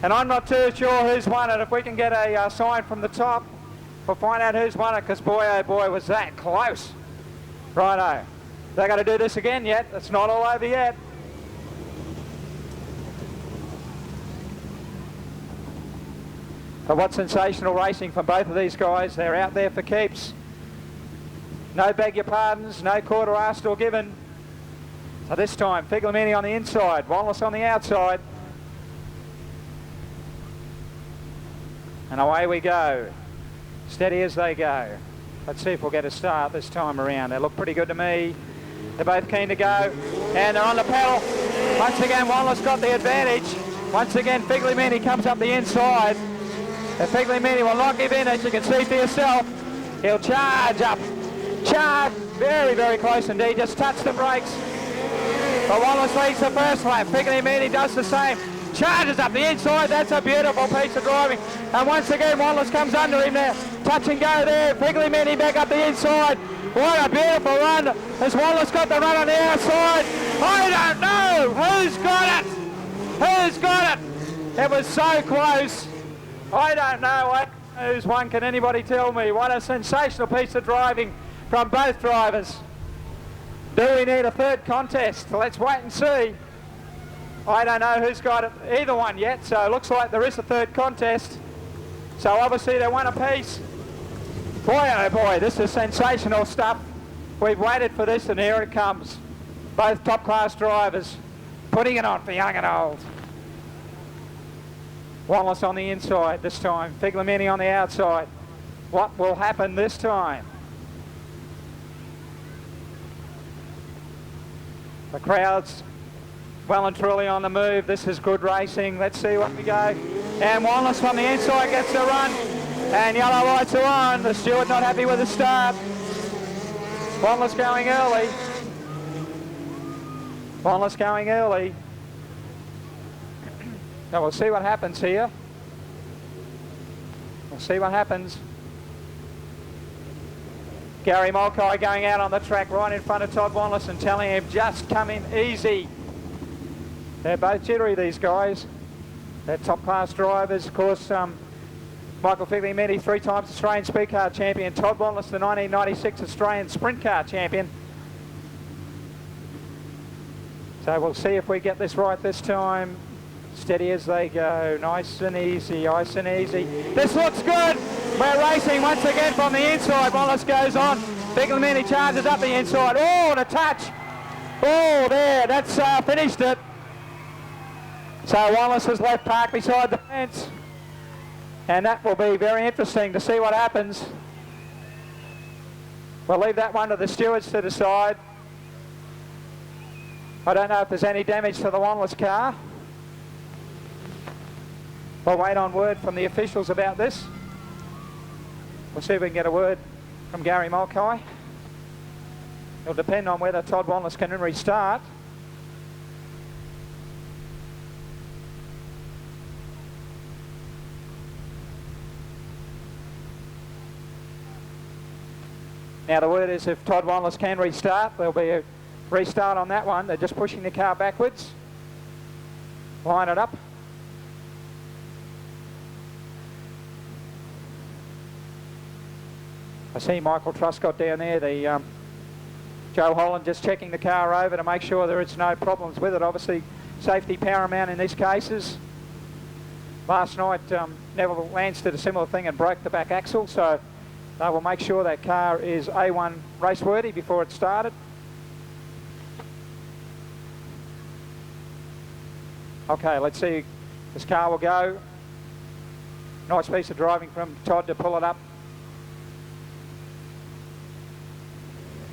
And I'm not too sure who's won it. If we can get a sign from the top, we'll find out who's won it, because boy, oh boy, was that close. Righto. They're going to do this again yet. It's not all over yet. But what sensational racing from both of these guys. They're out there for keeps. No beg your pardons, no quarter asked or given. So this time, Figliamini on the inside, Wallace on the outside. And away we go. Steady as they go. Let's see if we'll get a start this time around. They look pretty good to me. They're both keen to go. And they're on the pedal. Once again, Wallace got the advantage. Once again, Figliamini comes up the inside. And Figliamini will not give in, as you can see for yourself. He'll charge up. Charge. Very, very close indeed. Just touch the brakes. But Wallace leads the first lap. Figliamini does the same. Charges up the inside. That's a beautiful piece of driving. And once again, Wallace comes under him there. Touch and go there. Figliamini back up the inside. What a beautiful run. Has Wallace got the run on the outside? I don't know. Who's got it? Who's got it? It was so close. I don't know who's won. Can anybody tell me? What a sensational piece of driving from both drivers. Do we need a third contest? Let's wait and see. I don't know who's got it, either one yet, so it looks like there is a third contest. So obviously they won a piece. Boy, oh boy, this is sensational stuff. We've waited for this and here it comes. Both top class drivers putting it on for young and old. Wallace on the inside this time, Figliamini on the outside. What will happen this time? The crowd's well and truly on the move. This is good racing. Let's see what we go. And Wallace from the inside gets the run. And yellow lights are on. The steward not happy with the start. Wallace going early. Wallace going early. So we'll see what happens here. We'll see what happens. Gary Mulcahy going out on the track right in front of Todd Wallace and telling him just come in easy. They're both jittery, these guys. They're top class drivers. Of course, Michael Figliamini, 3 times Australian Speedcar champion. Todd Wallace, the 1996 Australian Sprint Car champion. So we'll see if we get this right this time. Steady as they go, nice and easy, nice and easy. This looks good. We're racing once again from the inside. Wallace goes on. Figliamini charges up the inside. Oh, the touch. Oh, there, that's finished it. So Wallace is left parked beside the fence. And that will be very interesting to see what happens. We'll leave that one to the stewards to decide. I don't know if there's any damage to the Wallace car. We'll wait on word from the officials about this. We'll see if we can get a word from Gary Mulcahy. It'll depend on whether Todd Wanless can restart. Now the word is if Todd Wanless can restart, there'll be a restart on that one. They're just pushing the car backwards. Line it up. I see Michael Truscott down there, the Joe Holland just checking the car over to make sure there is no problems with it. Obviously safety paramount in these cases. Last night Neville Lance did a similar thing and broke the back axle, so they will make sure that car is A1 race worthy before it started. Okay, let's see, this car will go. Nice piece of driving from Todd to pull it up.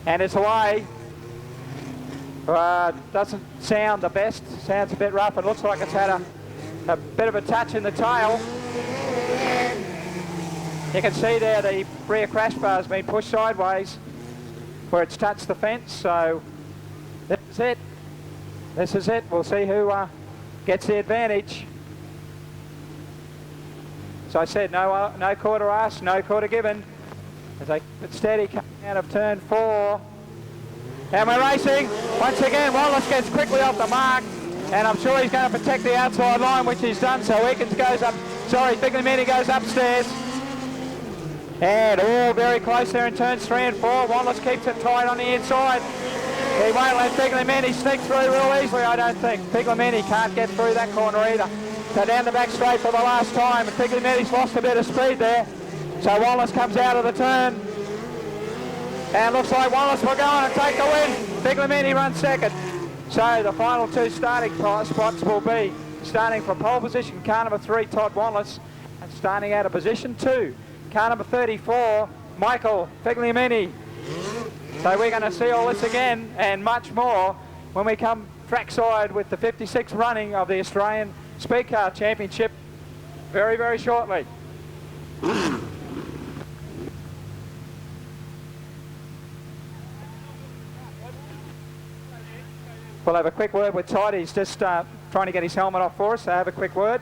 And it's away. Doesn't sound the best, sounds a bit rough. It looks like it's had a bit of a touch in the tail. You can see there the rear crash bar has been pushed sideways where it's touched the fence, so this is it. This is it. We'll see who gets the advantage. So I said no quarter asked, no quarter given. As they keep it steady coming out of turn 4. And we're racing. Once again, Wallace gets quickly off the mark, and I'm sure he's going to protect the outside line, which he's done. So Eakins goes up, Figliamini goes upstairs. And all very close there in turns 3 and 4. Wallace keeps it tight on the inside. He won't let Figliamini sneak through real easily, I don't think. Figliamini can't get through that corner either. So down the back straight for the last time, and Figliamini's lost a bit of speed there. So Wallace comes out of the turn. And looks like Wallace will go on and take the win. Figliamini runs second. So the final 2 starting spots will be starting from pole position, car number 3, Todd Wallace, and starting out of position 2, car number 34, Michael Figliamini. So we're going to see all this again and much more when we come trackside with the 56th running of the Australian Speedcar Championship very, very shortly. We'll have a quick word with Todd. He's just trying to get his helmet off for us, so have a quick word.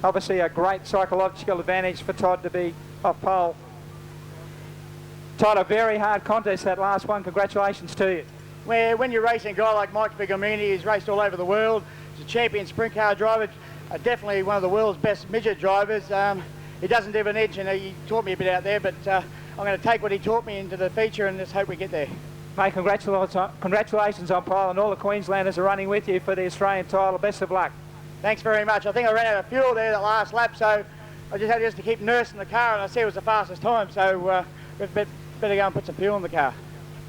Obviously a great psychological advantage for Todd to be off pole. Todd, a very hard contest, that last one. Congratulations to you. Where when you're racing a guy like Mike Figliamini, he's raced all over the world. He's a champion sprint car driver, definitely one of the world's best midget drivers. He doesn't have an edge, and he taught me a bit out there, but I'm going to take what he taught me into the feature and just hope we get there. Mate, congratulations on pole, and all the Queenslanders are running with you for the Australian title. Best of luck. Thanks very much. I think I ran out of fuel there that last lap, so I just had to keep nursing the car, and I see it was the fastest time, so we better go and put some fuel in the car.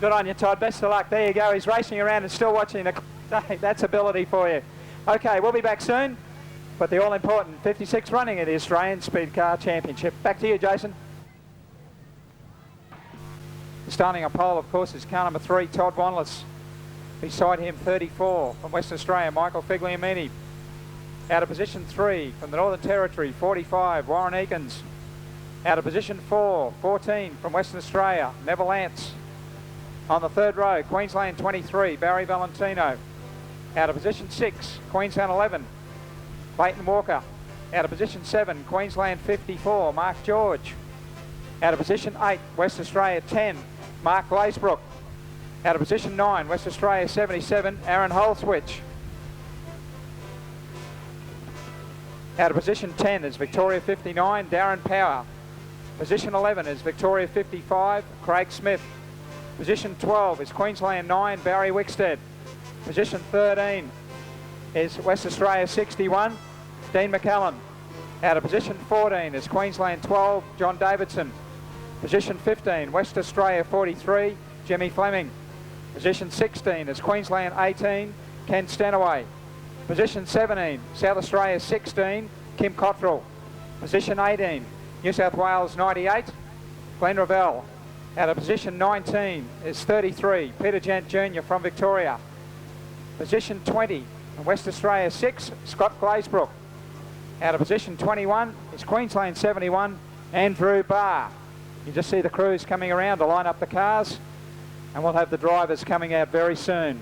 Good on you, Todd. Best of luck. There you go. He's racing around and still watching the... That's ability for you. Okay, we'll be back soon, but the all-important 56th running of the Australian Speedcar Championship. Back to you, Jason. Starting on pole, of course, is car number 3, Todd Wanless. Beside him, 34 from Western Australia, Michael Figliamini. Out of position 3 from the Northern Territory, 45, Warren Eakins. Out of position 4, 14 from Western Australia, Neville Lance. On the 3rd row, Queensland 23, Barry Valentino. Out of position 6, Queensland 11, Clayton Walker. Out of position 7, Queensland 54, Mark George. Out of position 8, West Australia 10, Mark Glazebrook. Out of position 9, West Australia 77, Aaron Holswich. Out of position 10 is Victoria 59, Darren Power. Position 11 is Victoria 55, Craig Smith. Position 12 is Queensland 9, Barry Wickstead. Position 13 is West Australia 61, Dean McCallum. Out of position 14 is Queensland 12, John Davidson. Position 15, West Australia 43, Jimmy Fleming. Position 16 is Queensland 18, Ken Stanaway. Position 17, South Australia 16, Kim Cottrell. Position 18, New South Wales 98, Glenn Revell. Out of position 19 is 33, Peter Gent Jr. from Victoria. Position 20, West Australia 6, Scott Glazebrook. Out of position 21 is Queensland 71, Andrew Barr. You just see the crews coming around to line up the cars. and we'll have the drivers coming out very soon.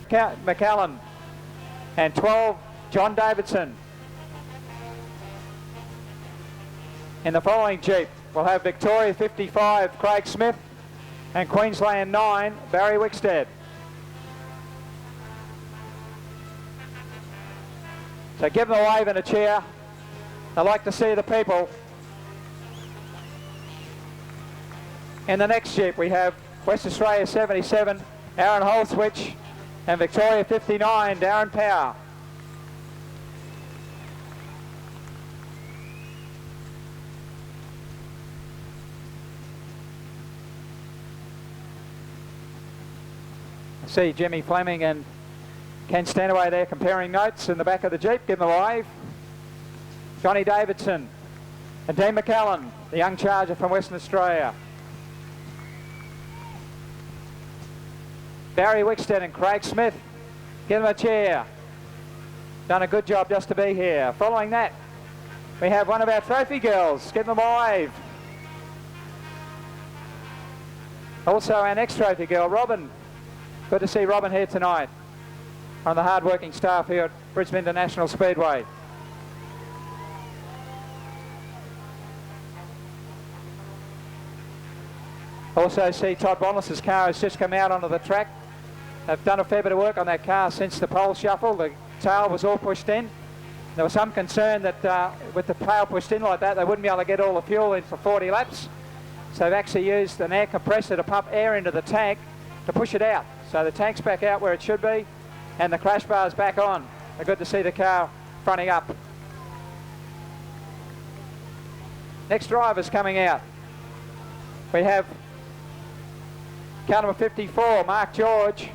McAllen and 12 John Davidson. In the following Jeep, we'll have Victoria 55 Craig Smith and Queensland 9 Barry Wickstead. So give them a wave and a cheer. I'd like to see the people. In the next Jeep, we have West Australia 77 Aaron Holswich and Victoria 59 Darren Power. I see Jimmy Fleming and Ken Stanaway there comparing notes in the back of the Jeep. Give them a wave. Johnny Davidson and Dean McAllen, the young charger from Western Australia. Barry Wickstead and Craig Smith, give them a cheer. Done a good job just to be here. Following that, we have one of our trophy girls. Give them a wave. Also our next trophy girl, Robin. Good to see Robin here tonight. On the hard-working staff here at Brisbane International Speedway. Also see Todd Boneless's car has just come out onto the track. They've done a fair bit of work on that car since the pole shuffle. The tail was all pushed in. There was some concern that with the tail pushed in like that, they wouldn't be able to get all the fuel in for 40 laps. So they've actually used an air compressor to pump air into the tank to push it out. So the tank's back out where it should be, and the crash bar's back on. They're good to see the car fronting up. Next driver's coming out. We have car number 54, Mark George,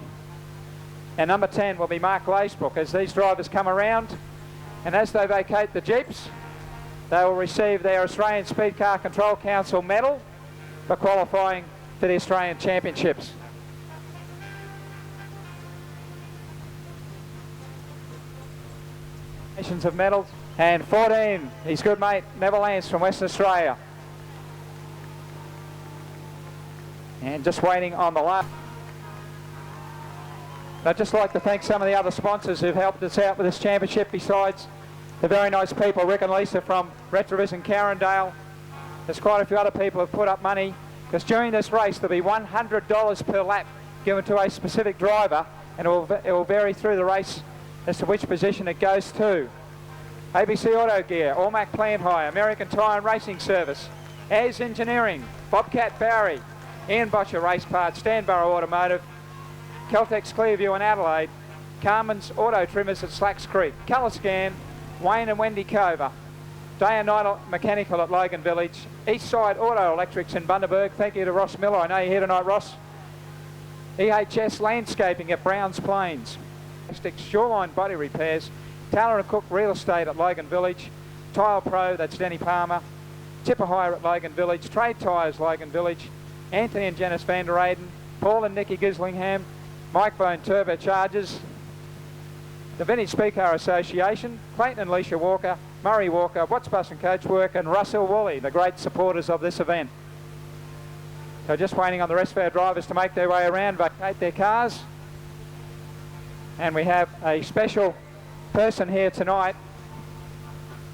and number 10 will be Mark Lacebrook. As these drivers come around, and as they vacate the Jeeps, they will receive their Australian Speedcar Control Council medal for qualifying for the Australian Championships. Of medals, and 14, his good mate Neville Lance from Western Australia. And just waiting on the lap. I'd just like to thank some of the other sponsors who've helped us out with this championship, besides the very nice people, Rick and Lisa from Retrovision Carindale. There's quite a few other people who've put up money, because during this race there'll be $100 per lap given to a specific driver, and it will vary through the race as to which position it goes to. ABC Auto Gear, Allmac Plant Hire, American Tyre and Racing Service, AS Engineering, Bobcat Barry, Ian Botcher Race Parts, Stanborough Automotive, Caltex Clearview in Adelaide, Carmen's Auto Trimmers at Slacks Creek, Colour Scan, Wayne and Wendy Cover, Day and Night Mechanical at Logan Village, Eastside Auto Electrics in Bundaberg. Thank you to Ross Miller. I know you're here tonight, Ross. EHS Landscaping at Browns Plains. Shoreline Body Repairs, Taylor & Cook Real Estate at Logan Village, Tile Pro, that's Denny Palmer, Tipper Hire at Logan Village, Trade Tyres Logan Village, Anthony and Janice van der Eyden, Paul and Nikki Gislingham, Mike Bone Turbochargers, the Vintage Speedcar Association, Clayton and Leisha Walker, Murray Walker, Watts Bus and Coach Work, and Russell Woolley, the great supporters of this event. So just waiting on the rest of our drivers to make their way around, vacate their cars. And we have a special person here tonight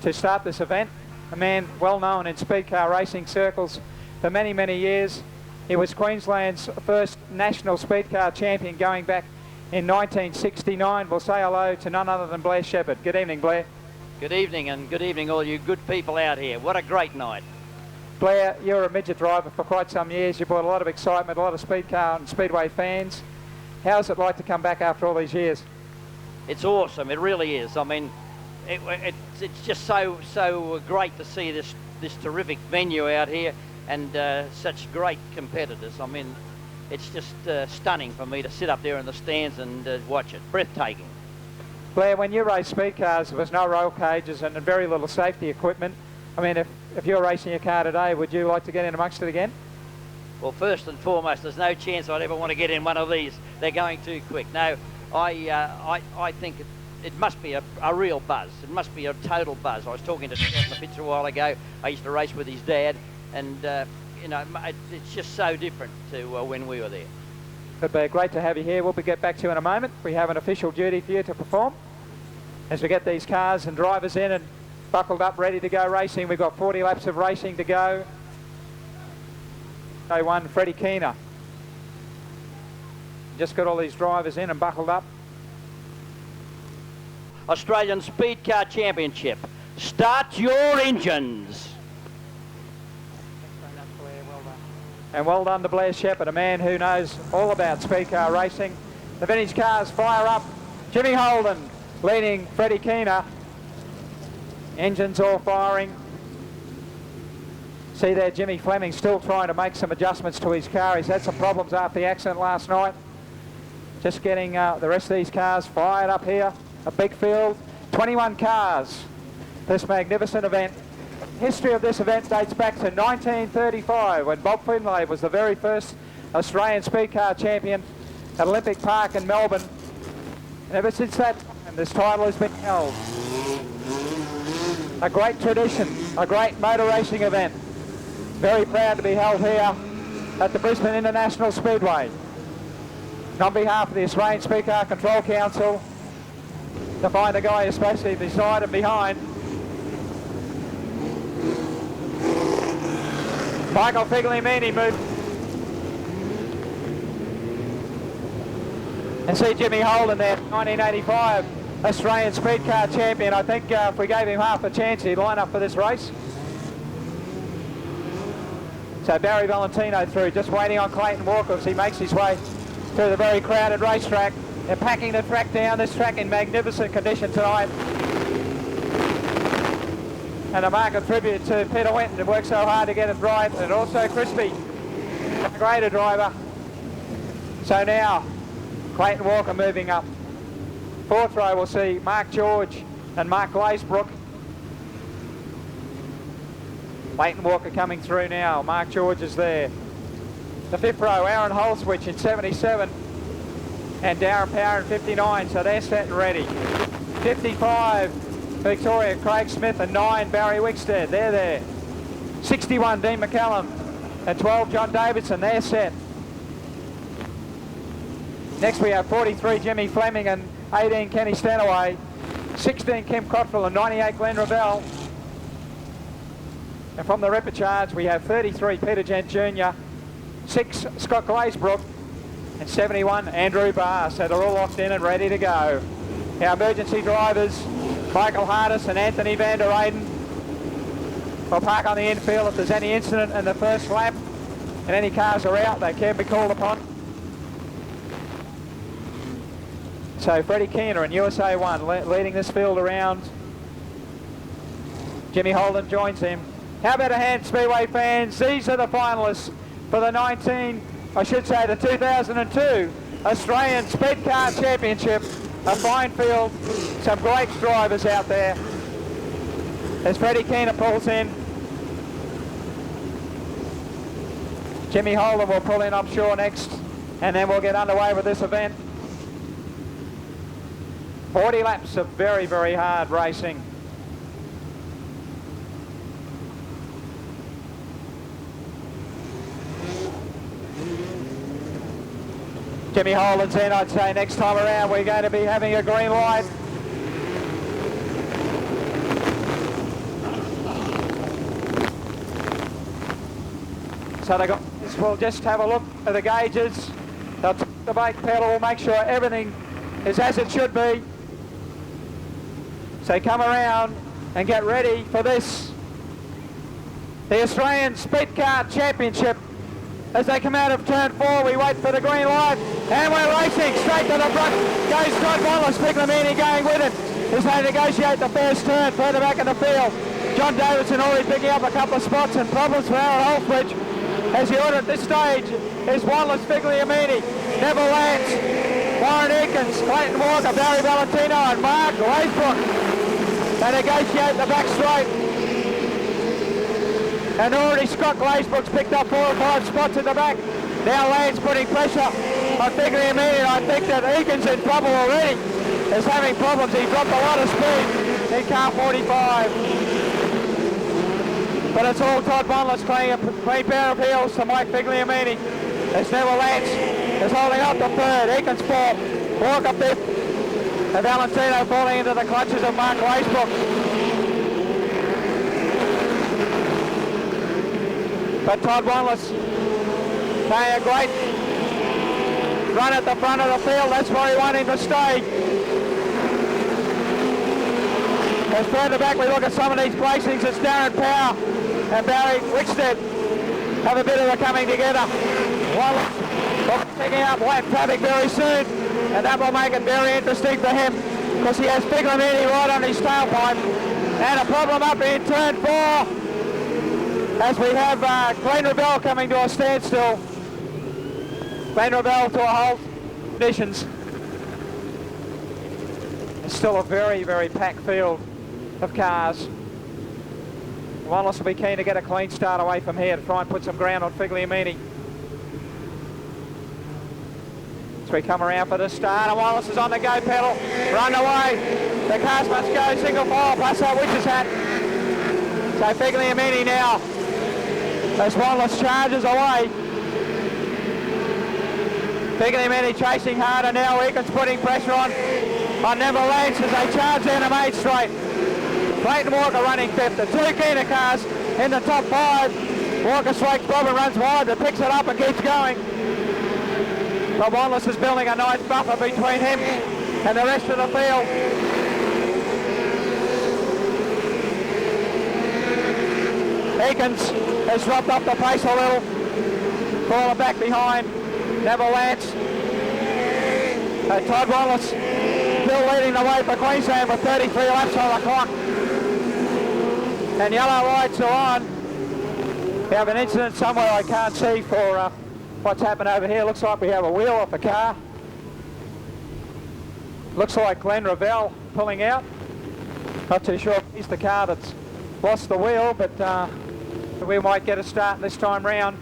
to start this event, a man well known in speedcar racing circles for many, many years. He was Queensland's first national speedcar champion going back in 1969. We'll say hello to none other than Blair Shepherd. Good evening, Blair. Good evening, and good evening all you good people out here. What a great night. Blair, you're a midget driver for quite some years. You brought a lot of excitement, a lot of speedcar and speedway fans. How's it like to come back after all these years? It's awesome, it really is. I mean, it's just so great to see this terrific venue out here, and such great competitors. I mean, it's just stunning for me to sit up there in the stands and watch it. Breathtaking. Blair, when you race speedcars, there was no roll cages and very little safety equipment. I mean, if you're racing your car today, would you like to get in amongst it again? Well, first and foremost, there's no chance I'd ever want to get in one of these. They're going too quick. No, I think it must be a real buzz. It must be a total buzz. I was talking to Scott in the pits a while ago. I used to race with his dad, and you know, it's just so different to when we were there. It'd be great to have you here. We'll get back to you in a moment. We have an official duty for you to perform. As we get these cars and drivers in and buckled up, ready to go racing, we've got 40 laps of racing to go. Day one, Freddie Keener. Just got all these drivers in and buckled up. Australian Speedcar Championship. Start your engines. And well done to Blair Shepherd, a man who knows all about speedcar racing. The vintage cars fire up. Jimmy Holden leading Freddie Keener. Engines all firing. See there, Jimmy Fleming still trying to make some adjustments to his car. He's had some problems after the accident last night. Just getting the rest of these cars fired up here. A big field, 21 cars. This magnificent event. History of this event dates back to 1935 when Bob Finlay was the very first Australian speedcar champion at Olympic Park in Melbourne. And ever since that time, this title has been held. A great tradition, a great motor racing event. Very proud to be held here at the Brisbane International Speedway. And on behalf of the Australian Speedcar Control Council, to find the guy especially beside and behind, Michael Figliamini moved. And see Jimmy Holden there, 1985 Australian Speedcar champion. I think if we gave him half a chance, he'd line up for this race. So Barry Valentino through, just waiting on Clayton Walker as he makes his way through the very crowded racetrack. They're packing the track down, this track in magnificent condition tonight. And a mark of tribute to Peter Winton, who worked so hard to get it right, and also Crispy, a greater driver. So now, Clayton Walker moving up. Fourth row we'll see Mark George and Mark Glazebrook. Clayton Walker coming through now, Mark George is there. The fifth row, Aaron Holswich in 77 and Darren Power in 59, so they're set and ready. 55, Victoria, Craig Smith, and 9, Barry Wickstead, they're there. 61, Dean McCallum, and 12, John Davidson, they're set. Next we have 43, Jimmy Fleming, and 18, Kenny Stanaway. 16, Kim Cottrell, and 98, Glenn Revell. And from the Ripper we have 33, Peter Gent Jr., 6, Scott Glazebrook, and 71, Andrew Barr. So they're all locked in and ready to go. Our emergency drivers, Michael Hardis and Anthony van der Eyden, will park on the infield if there's any incident in the first lap and any cars are out, they can be called upon. So Freddie Keener in USA 1 leading this field around. Jimmy Holden joins him. How about a hand, Speedway fans? These are the finalists for the 2002 Australian Speedcar Championship. A fine field, some great drivers out there. As Freddie Keener pulls in, Jimmy Holden will pull in offshore next, and then we'll get underway with this event. 40 laps of very, very hard racing. Jimmy Holden's in, I'd say next time around we're going to be having a green light. So the guys will just have a look at the gauges. They'll take the brake pedal, make sure everything is as it should be. So come around and get ready for this. The Australian Speedcar Championship. As they come out of turn 4, we wait for the green light, and we're racing straight to the front. Goes Scott Wallace, Figliamini going with it as they negotiate the first turn further back in the field. John Davidson already picking up a couple of spots, and problems for Aaron Holswich. As the order at this stage is Wallace, Figliamini, Neville Lance, Warren Eakins, Clayton Walker, Barry Valentino, and Mark Glazebrook. They negotiate the back straight. And already Scott Glazebrook's picked up 4 or 5 spots in the back. Now Lance putting pressure on Figliamini, and I think that Eakins in trouble already. is having problems. He dropped a lot of speed in car 45. But it's all Todd Bonless playing a clean pair of heels to Mike Figliamini. As Neville Lance is holding up the third. Eakins fourth. Walker fifth. And Valentino falling into the clutches of Mark Weisbrook. But Todd Bonless playing a great run at the front of the field. That's where he wanted to stay. As further back we look at some of these placings, it's Darren Power and Barry Wickstead have a bit of a coming together. Wallace picking up lap traffic very soon, and that will make it very interesting for him because he has Figliamini right on his tailpipe. And a problem up in turn 4 as we have Glenn Rebel coming to a standstill. Glenn Rebel to a halt. Conditions. It's still a very, very packed field of cars. Wallace will be keen to get a clean start away from here to try and put some ground on Figliamini. So we come around for the start, and Wallace is on the go pedal, run away. The cars must go single file, plus that witch's hat. So Figliamini now, as Wallace charges away. Figliamini chasing harder now. Eakins putting pressure on Neville Lance as they charge down the main straight. Clayton Walker running fifth. The two Keener cars in the top 5. Walker strikes Bob and runs wide, but picks it up and keeps going. Bob Wallace is building a nice buffer between him and the rest of the field. Eakins has dropped off the pace a little, falling back behind Neville Lance. Todd Wallace still leading the way for Queensland with 33 laps on the clock. And yellow lights are on. We have an incident somewhere I can't see for what's happened over here. Looks like we have a wheel off the car. Looks like Glenn Revell pulling out. Not too sure if he's the car that's lost the wheel, but we might get a start this time round.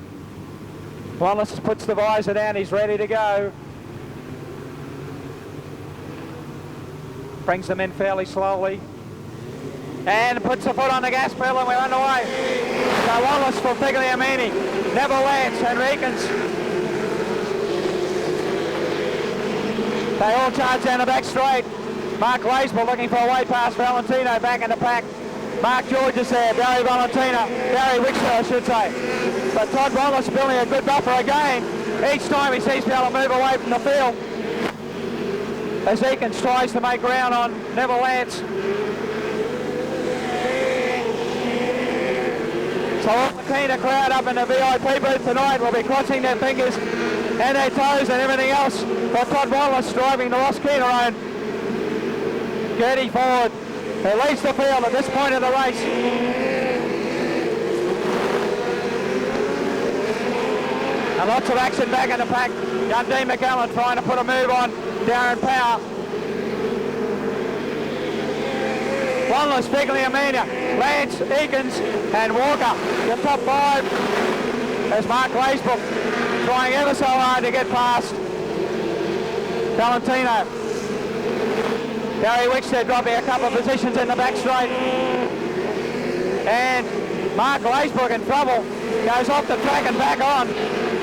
Wallace puts the visor down, he's ready to go. Brings them in fairly slowly. And puts the foot on the gas pedal and we're underway. So Wallace for Figliamini, Neville Lance and Eakins. They all charge down the back straight. Mark Weisbrook looking for a way past Valentino back in the pack. Mark George is there, Barry Wickster I should say. But Todd Wallace building a good buffer again. Each time he seems to be able to move away from the field. As Eakins tries to make ground on Neville Lance. So all the Keener crowd up in the VIP booth tonight will be crossing their fingers and their toes and everything else for Todd Wallace driving the Ross Keener own Gertie Ford, who leads the field at this point of the race. And lots of action back in the pack. Young Dean McAllen trying to put a move on Darren Power. Wallace, Figliamini, Lance, Eakins and Walker. The top 5 as Mark Weisbrook trying ever so hard to get past Valentino. Barry Wickstead dropping a couple of positions in the back straight. And Mark Weisbrook in trouble. Goes off the track and back on.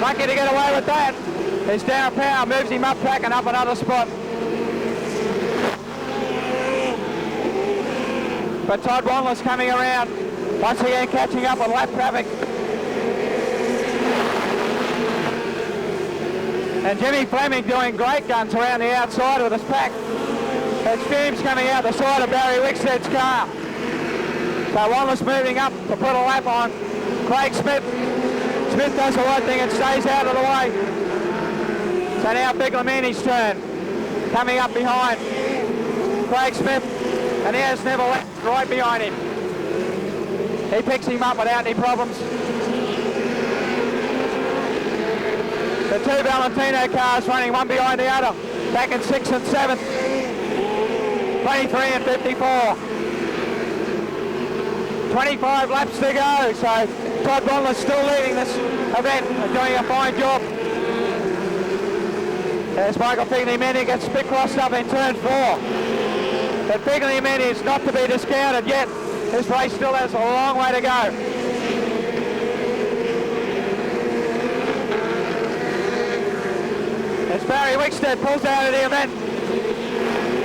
Lucky to get away with that. As Darren Power moves him up track and up another spot. But Todd Wallace coming around, once again catching up on lap traffic. And Jimmy Fleming doing great guns around the outside with his pack. And fumes coming out the side of Barry Wickstead's car. So Wallace moving up to put a lap on Craig Smith. Smith does the right thing and stays out of the way. So now Figliamini's turn. Coming up behind Craig Smith. And here's Neville Lance right behind him. He picks him up without any problems. The two Valentino cars running one behind the other. Back in 6th and 7th. 23 and 54. 25 laps to go. So Todd Wallace still leading this event and doing a fine job. As Michael Pigliamini gets a bit crossed up in turn 4. But Pigliamini is not to be discounted yet. This race still has a long way to go. As Barry Wickstead pulls out of the event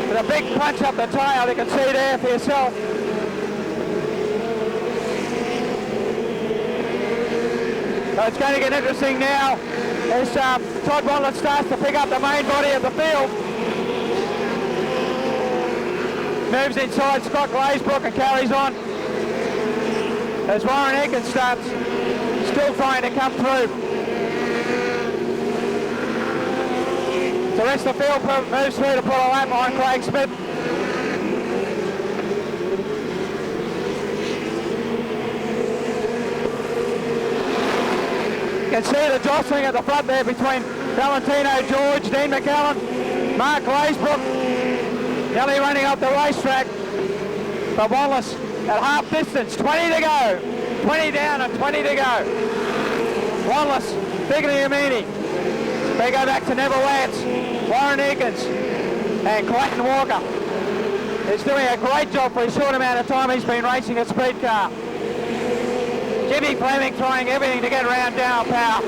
with a big punch up the tail, you can see there for yourself. So it's going to get interesting now as Todd Bonlet starts to pick up the main body of the field. Moves inside Scott Glazebrook and carries on as Warren Eakins starts still trying to come through. The rest of the field moves through to put a lap on Craig Smith. You can see the jostling at the front there between Valentino George, Dean McCallum, Mark Glazebrook, nearly running up the racetrack. But Wallace at half distance, 20 to go. 20 down and 20 to go. Wallace, Pigliamini. They go back to Neville Lance, Warren Eakins, and Clayton Walker. He's doing a great job for a short amount of time he's been racing a Speedcar. Jimmy Fleming trying everything to get around down power.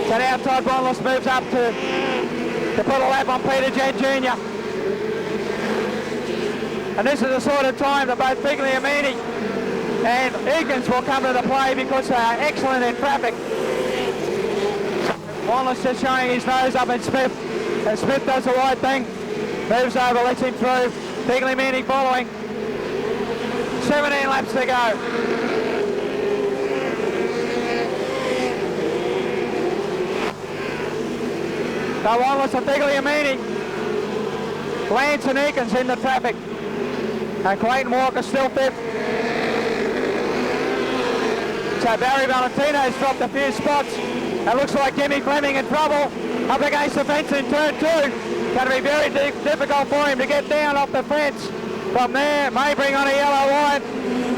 So now Todd Bonlet moves up to put a lap on Peter Jen Jr. And this is the sort of time that both Pigliamini and Eakins will come to the play because they are excellent in traffic. Wallace just showing his nose up at Smith, and Smith does the right thing, moves over, lets him through. Pigliamini following. 17 laps to go. So Wallace and Pigliamini, Lance and Eakins in the traffic, and Clayton Walker still fifth. So Barry Valentino's dropped a few spots. It looks like Jimmy Fleming in trouble up against the fence in turn 2. Going to be very difficult for him to get down off the fence. From there, may bring on a yellow line.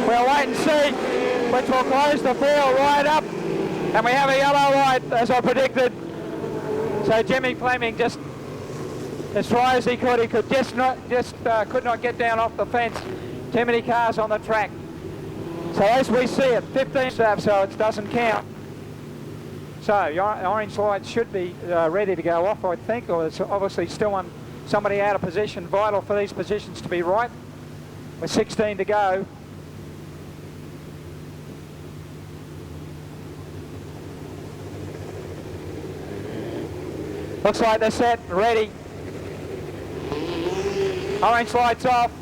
We'll wait and see, which will close the field right up. And we have a yellow line, as I predicted. So Jimmy Fleming just, as try as he could could could not get down off the fence. Too many cars on the track. So as we see it, 15 laps, so it doesn't count. So your orange lights should be ready to go off, I think, or it's obviously still on somebody out of position. Vital for these positions to be right. With 16 to go. Looks like they're set, ready. Orange lights off.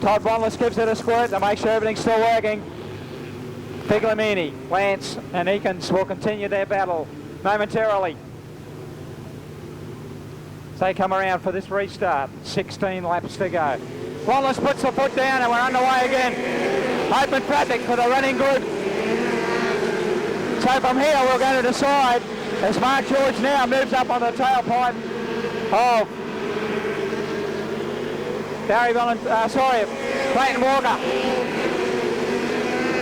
Todd Bonlet gives it a squirt to make sure everything's still working. Pigliamini, Lance and Eakins will continue their battle momentarily. So they come around for this restart. 16 laps to go. Wallace puts the foot down and we're underway again. Open traffic for the running group. So from here we're going to decide as Mark George now moves up on the tailpipe of Clayton Walker.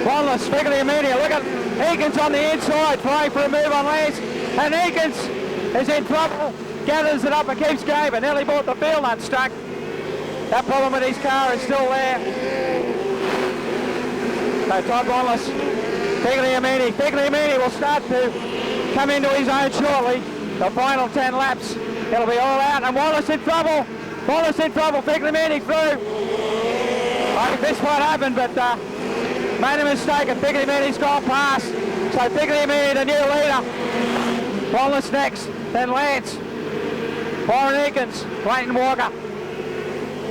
Wallace, Pigliamini, look at Eakins on the inside, trying for a move on Lance, and Eakins is in trouble, gathers it up and keeps going, but nearly brought the field unstuck. That problem with his car is still there. So Todd Wallace, Pigliamini will start to come into his own shortly. The final 10 laps, it'll be all out, and Wallace in trouble. Pigliamini through. I think this might happen, but made a mistake and Pigliamini's gone past. So Pigliamini, the new leader. Wallace next, then Lance. Warren Eakins, Clayton Walker.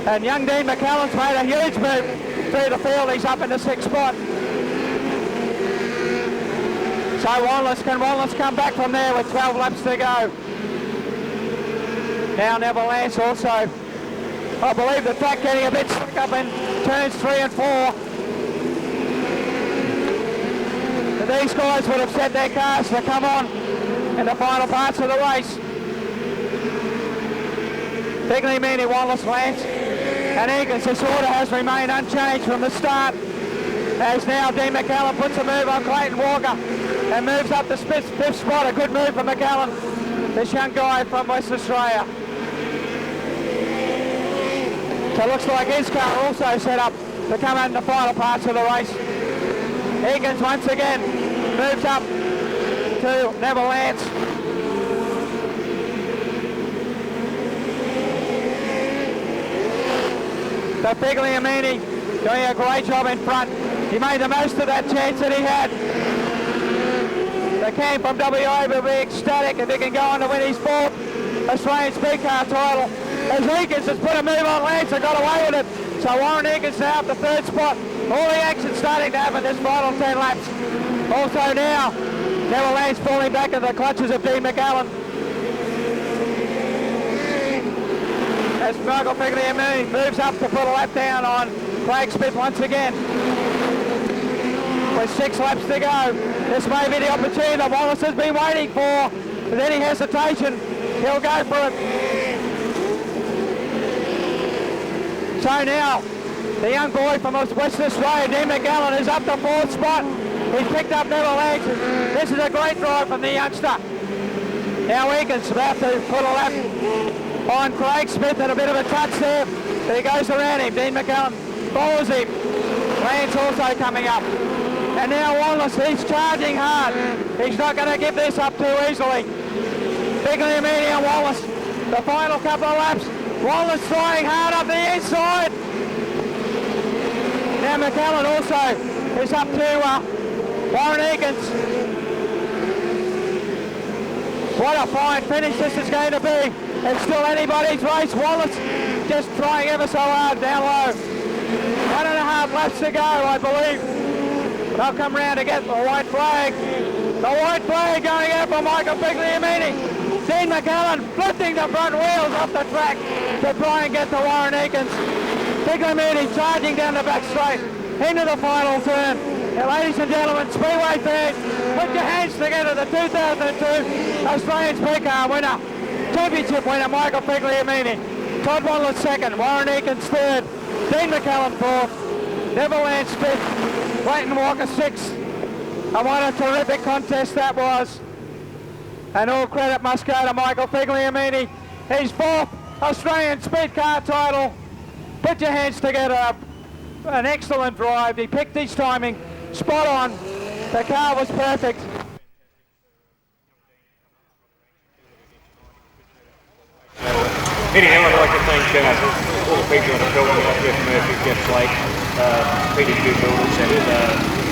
And young Dean McCallum's made a huge move through the field. He's up in the 6th spot. So can Wallace come back from there with 12 laps to go? Now Neville Lance also. I believe the track getting a bit stuck up in turns 3 and 4. These guys would have set their cars to come on in the final parts of the race. Pigliamini, Wallace, Lance and Eakins. This order has remained unchanged from the start. As now Dean McCallum puts a move on Clayton Walker. and moves up to fifth spot. A good move from McAllen, this young guy from Western Australia. So it looks like his car also set up to come out in the final parts of the race. Higgins once again moves up to Neville Lance. So Figliamini doing a great job in front. He made the most of that chance that he had. The camp from WA will be ecstatic if he can go on to win his fourth Australian Speedcar title. As Higgins has put a move on Lance and got away with it. So Warren Higgins now up the third spot. All the action starting to happen this final 10 laps. Also now, Neville Lance falling back in the clutches of Dean McAllen. As Michael Figliamini moves up to put a lap down on Craig Smith once again. With 6 laps to go. This may be the opportunity that Wallace has been waiting for. With any hesitation, he'll go for it. So now, the young boy from Western Australia, Dean McAllen, is up to 4th spot. He's picked up Neville Lance. This is a great drive from the youngster. Now Higgins about to put a lap on Craig Smith and a bit of a touch there. He goes around him. Dean McAllen follows him. Lance also coming up. And now Wallace, he's charging hard. He's not going to give this up too easily. Figliamini and Wallace, the final couple of laps. Wallace trying hard up the inside. Now McAllen also is up to Warren Higgins. What a fine finish this is going to be. It's still anybody's race. Wallace just trying ever so hard down low. 1.5 laps to go, I believe. They'll come round to get the white flag. The white flag going out for Michael Figliamini. Dean McAllen flipping the front wheels off the track to try and get to Warren Higgins. Figliamini charging down the back straight into the final turn. Now, ladies and gentlemen, Speedway fans, put your hands together. The 2002 Australian Speedcar winner, championship winner, Michael Figliamini. Todd Wallace second, Warren Higgins third, Dean McAllen fourth, Neville Lance fifth, Clayton Walker sixth. And what a terrific contest that was. And all credit must go to Michael Figliamini. His fourth Australian Speedcar title. Put your hands together. An excellent drive. He picked his timing spot on. The car was perfect. Anyhow, I'd like to thank all the people that have helped me out, Jeff Murphy, Jeff Blake, Peter Builders and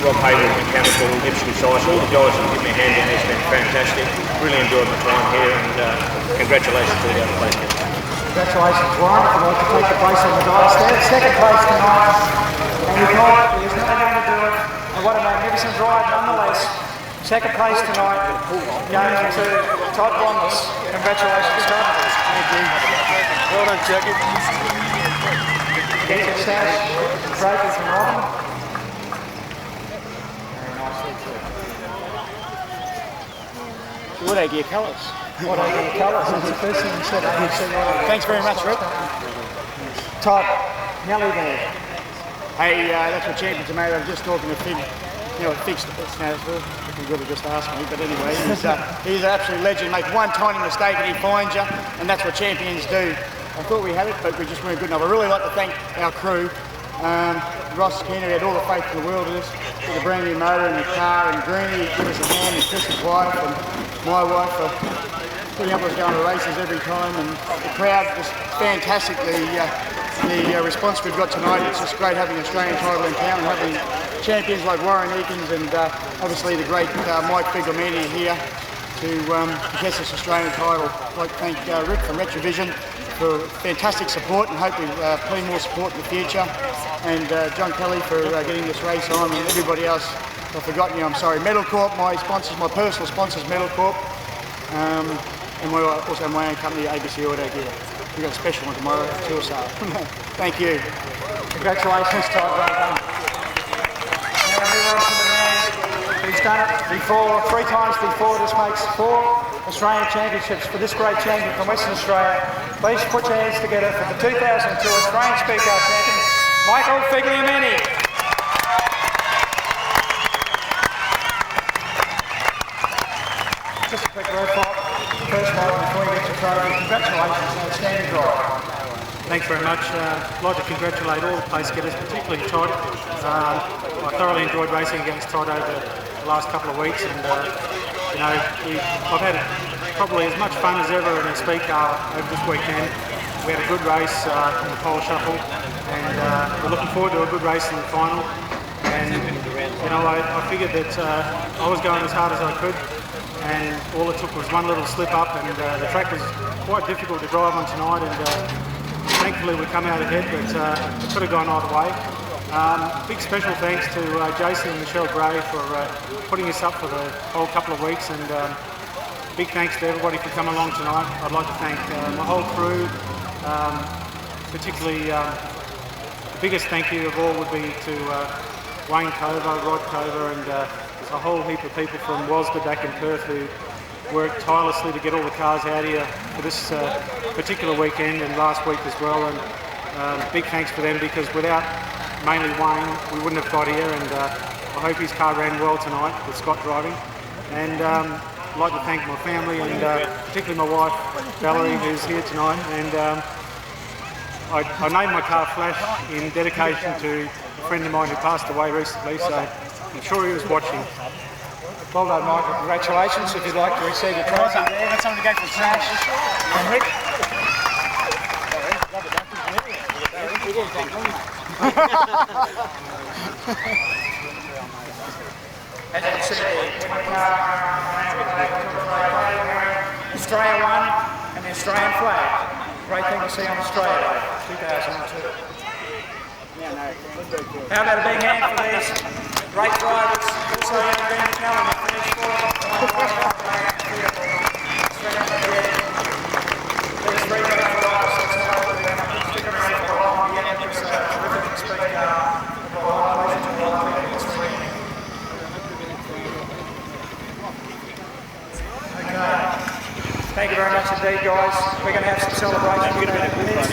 Rob Hayden Mechanical, Ipswich Size, all the guys that give me a hand in this, been fantastic. Really enjoyed my time here and congratulations to the other place. Congratulations, Warren. If you'd like to take the place on the dice there. Second place tonight. And you can't, there's no going to do it. And what a magnificent drive nonetheless. Second place tonight, going to Todd Wallace. Congratulations, Todd. Thank you. Well done, Jackie. Get your stash trophy from Robin. Very nicely too. What are your colours? What are your colours? That's the first thing you said. Thanks very much, Rick. Todd, Nelly there. Hey, that's what champions are made. I was just talking to Fig. You know, fixed it. You could have just asked me, but anyway, he's an absolute legend. Make one tiny mistake and he finds you, and that's what champions do. I thought we had it, but we just weren't good enough. I'd really like to thank our crew. Ross Keener had all the faith in the world in us, with a brand new motor and the car, and Greenie gave us a hand, and Chris's wife, and my wife for putting up with us going to races every time, and the crowd was fantastic. The response we've got tonight, it's just great having an Australian title in town and having champions like Warren Higgins and obviously the great Mike Figliamini here to contest this Australian title. I'd like to thank Rick from Retrovision for fantastic support and hope we plenty more support in the future, and John Kelly for getting this race on, and everybody else. If I've forgotten you, I'm sorry. Metal Corp, my sponsors, my personal sponsors, Metal Corp, and also my own company, ABC Auto Gear. We've got a special one tomorrow, tour sale. Thank you. Congratulations, Todd. Well done. Now we move on to the man who's done it before, 3 times before. This makes 4 Australian championships for this great champion from Western Australia. Please put your hands together for the 2002 Australian Speedcar champion, Michael Figliamini. First of all, before you get your trophy, congratulations, outstanding drive. Thanks very much. I'd like to congratulate all the pace getters, particularly Todd. I thoroughly enjoyed racing against Todd over the last couple of weeks, and you know, I've had probably as much fun as ever in a Speedcar over this weekend. We had a good race in the pole shuffle, and we're looking forward to a good race in the final. And you know, I figured that I was going as hard as I could, and all it took was one little slip up, and the track was quite difficult to drive on tonight, and thankfully we come out ahead, but it could have gone either way. Big special thanks to Jason and Michelle Gray for putting us up for the whole couple of weeks, and big thanks to everybody for coming along tonight. I'd like to thank my whole crew, particularly the biggest thank you of all would be to Wayne Cover, Rod Cover, and there's a whole heap of people from Wasba back in Perth who worked tirelessly to get all the cars out here for this particular weekend and last week as well. And big thanks for them, because without mainly Wayne, we wouldn't have got here. And I hope his car ran well tonight with Scott driving. And I'd like to thank my family, and particularly my wife Valerie, who's here tonight. And I named my car Flash in dedication to a friend of mine who passed away recently, so I'm sure he was watching. Well done, Michael. Congratulations. If you'd like to receive a trophy there. That's something to go for Flash. And Rick. As you can see there, Australia won and the Australian flag. Great thing to see on Australia Day, 2002. How about a big hand for these great drivers? Also, Ben McCallum in finish fourth. These three great drivers, stick around for long. It's a terrific Speedcar. Okay. Thank you very much indeed, guys. We're going to have some celebration. We're going to have this.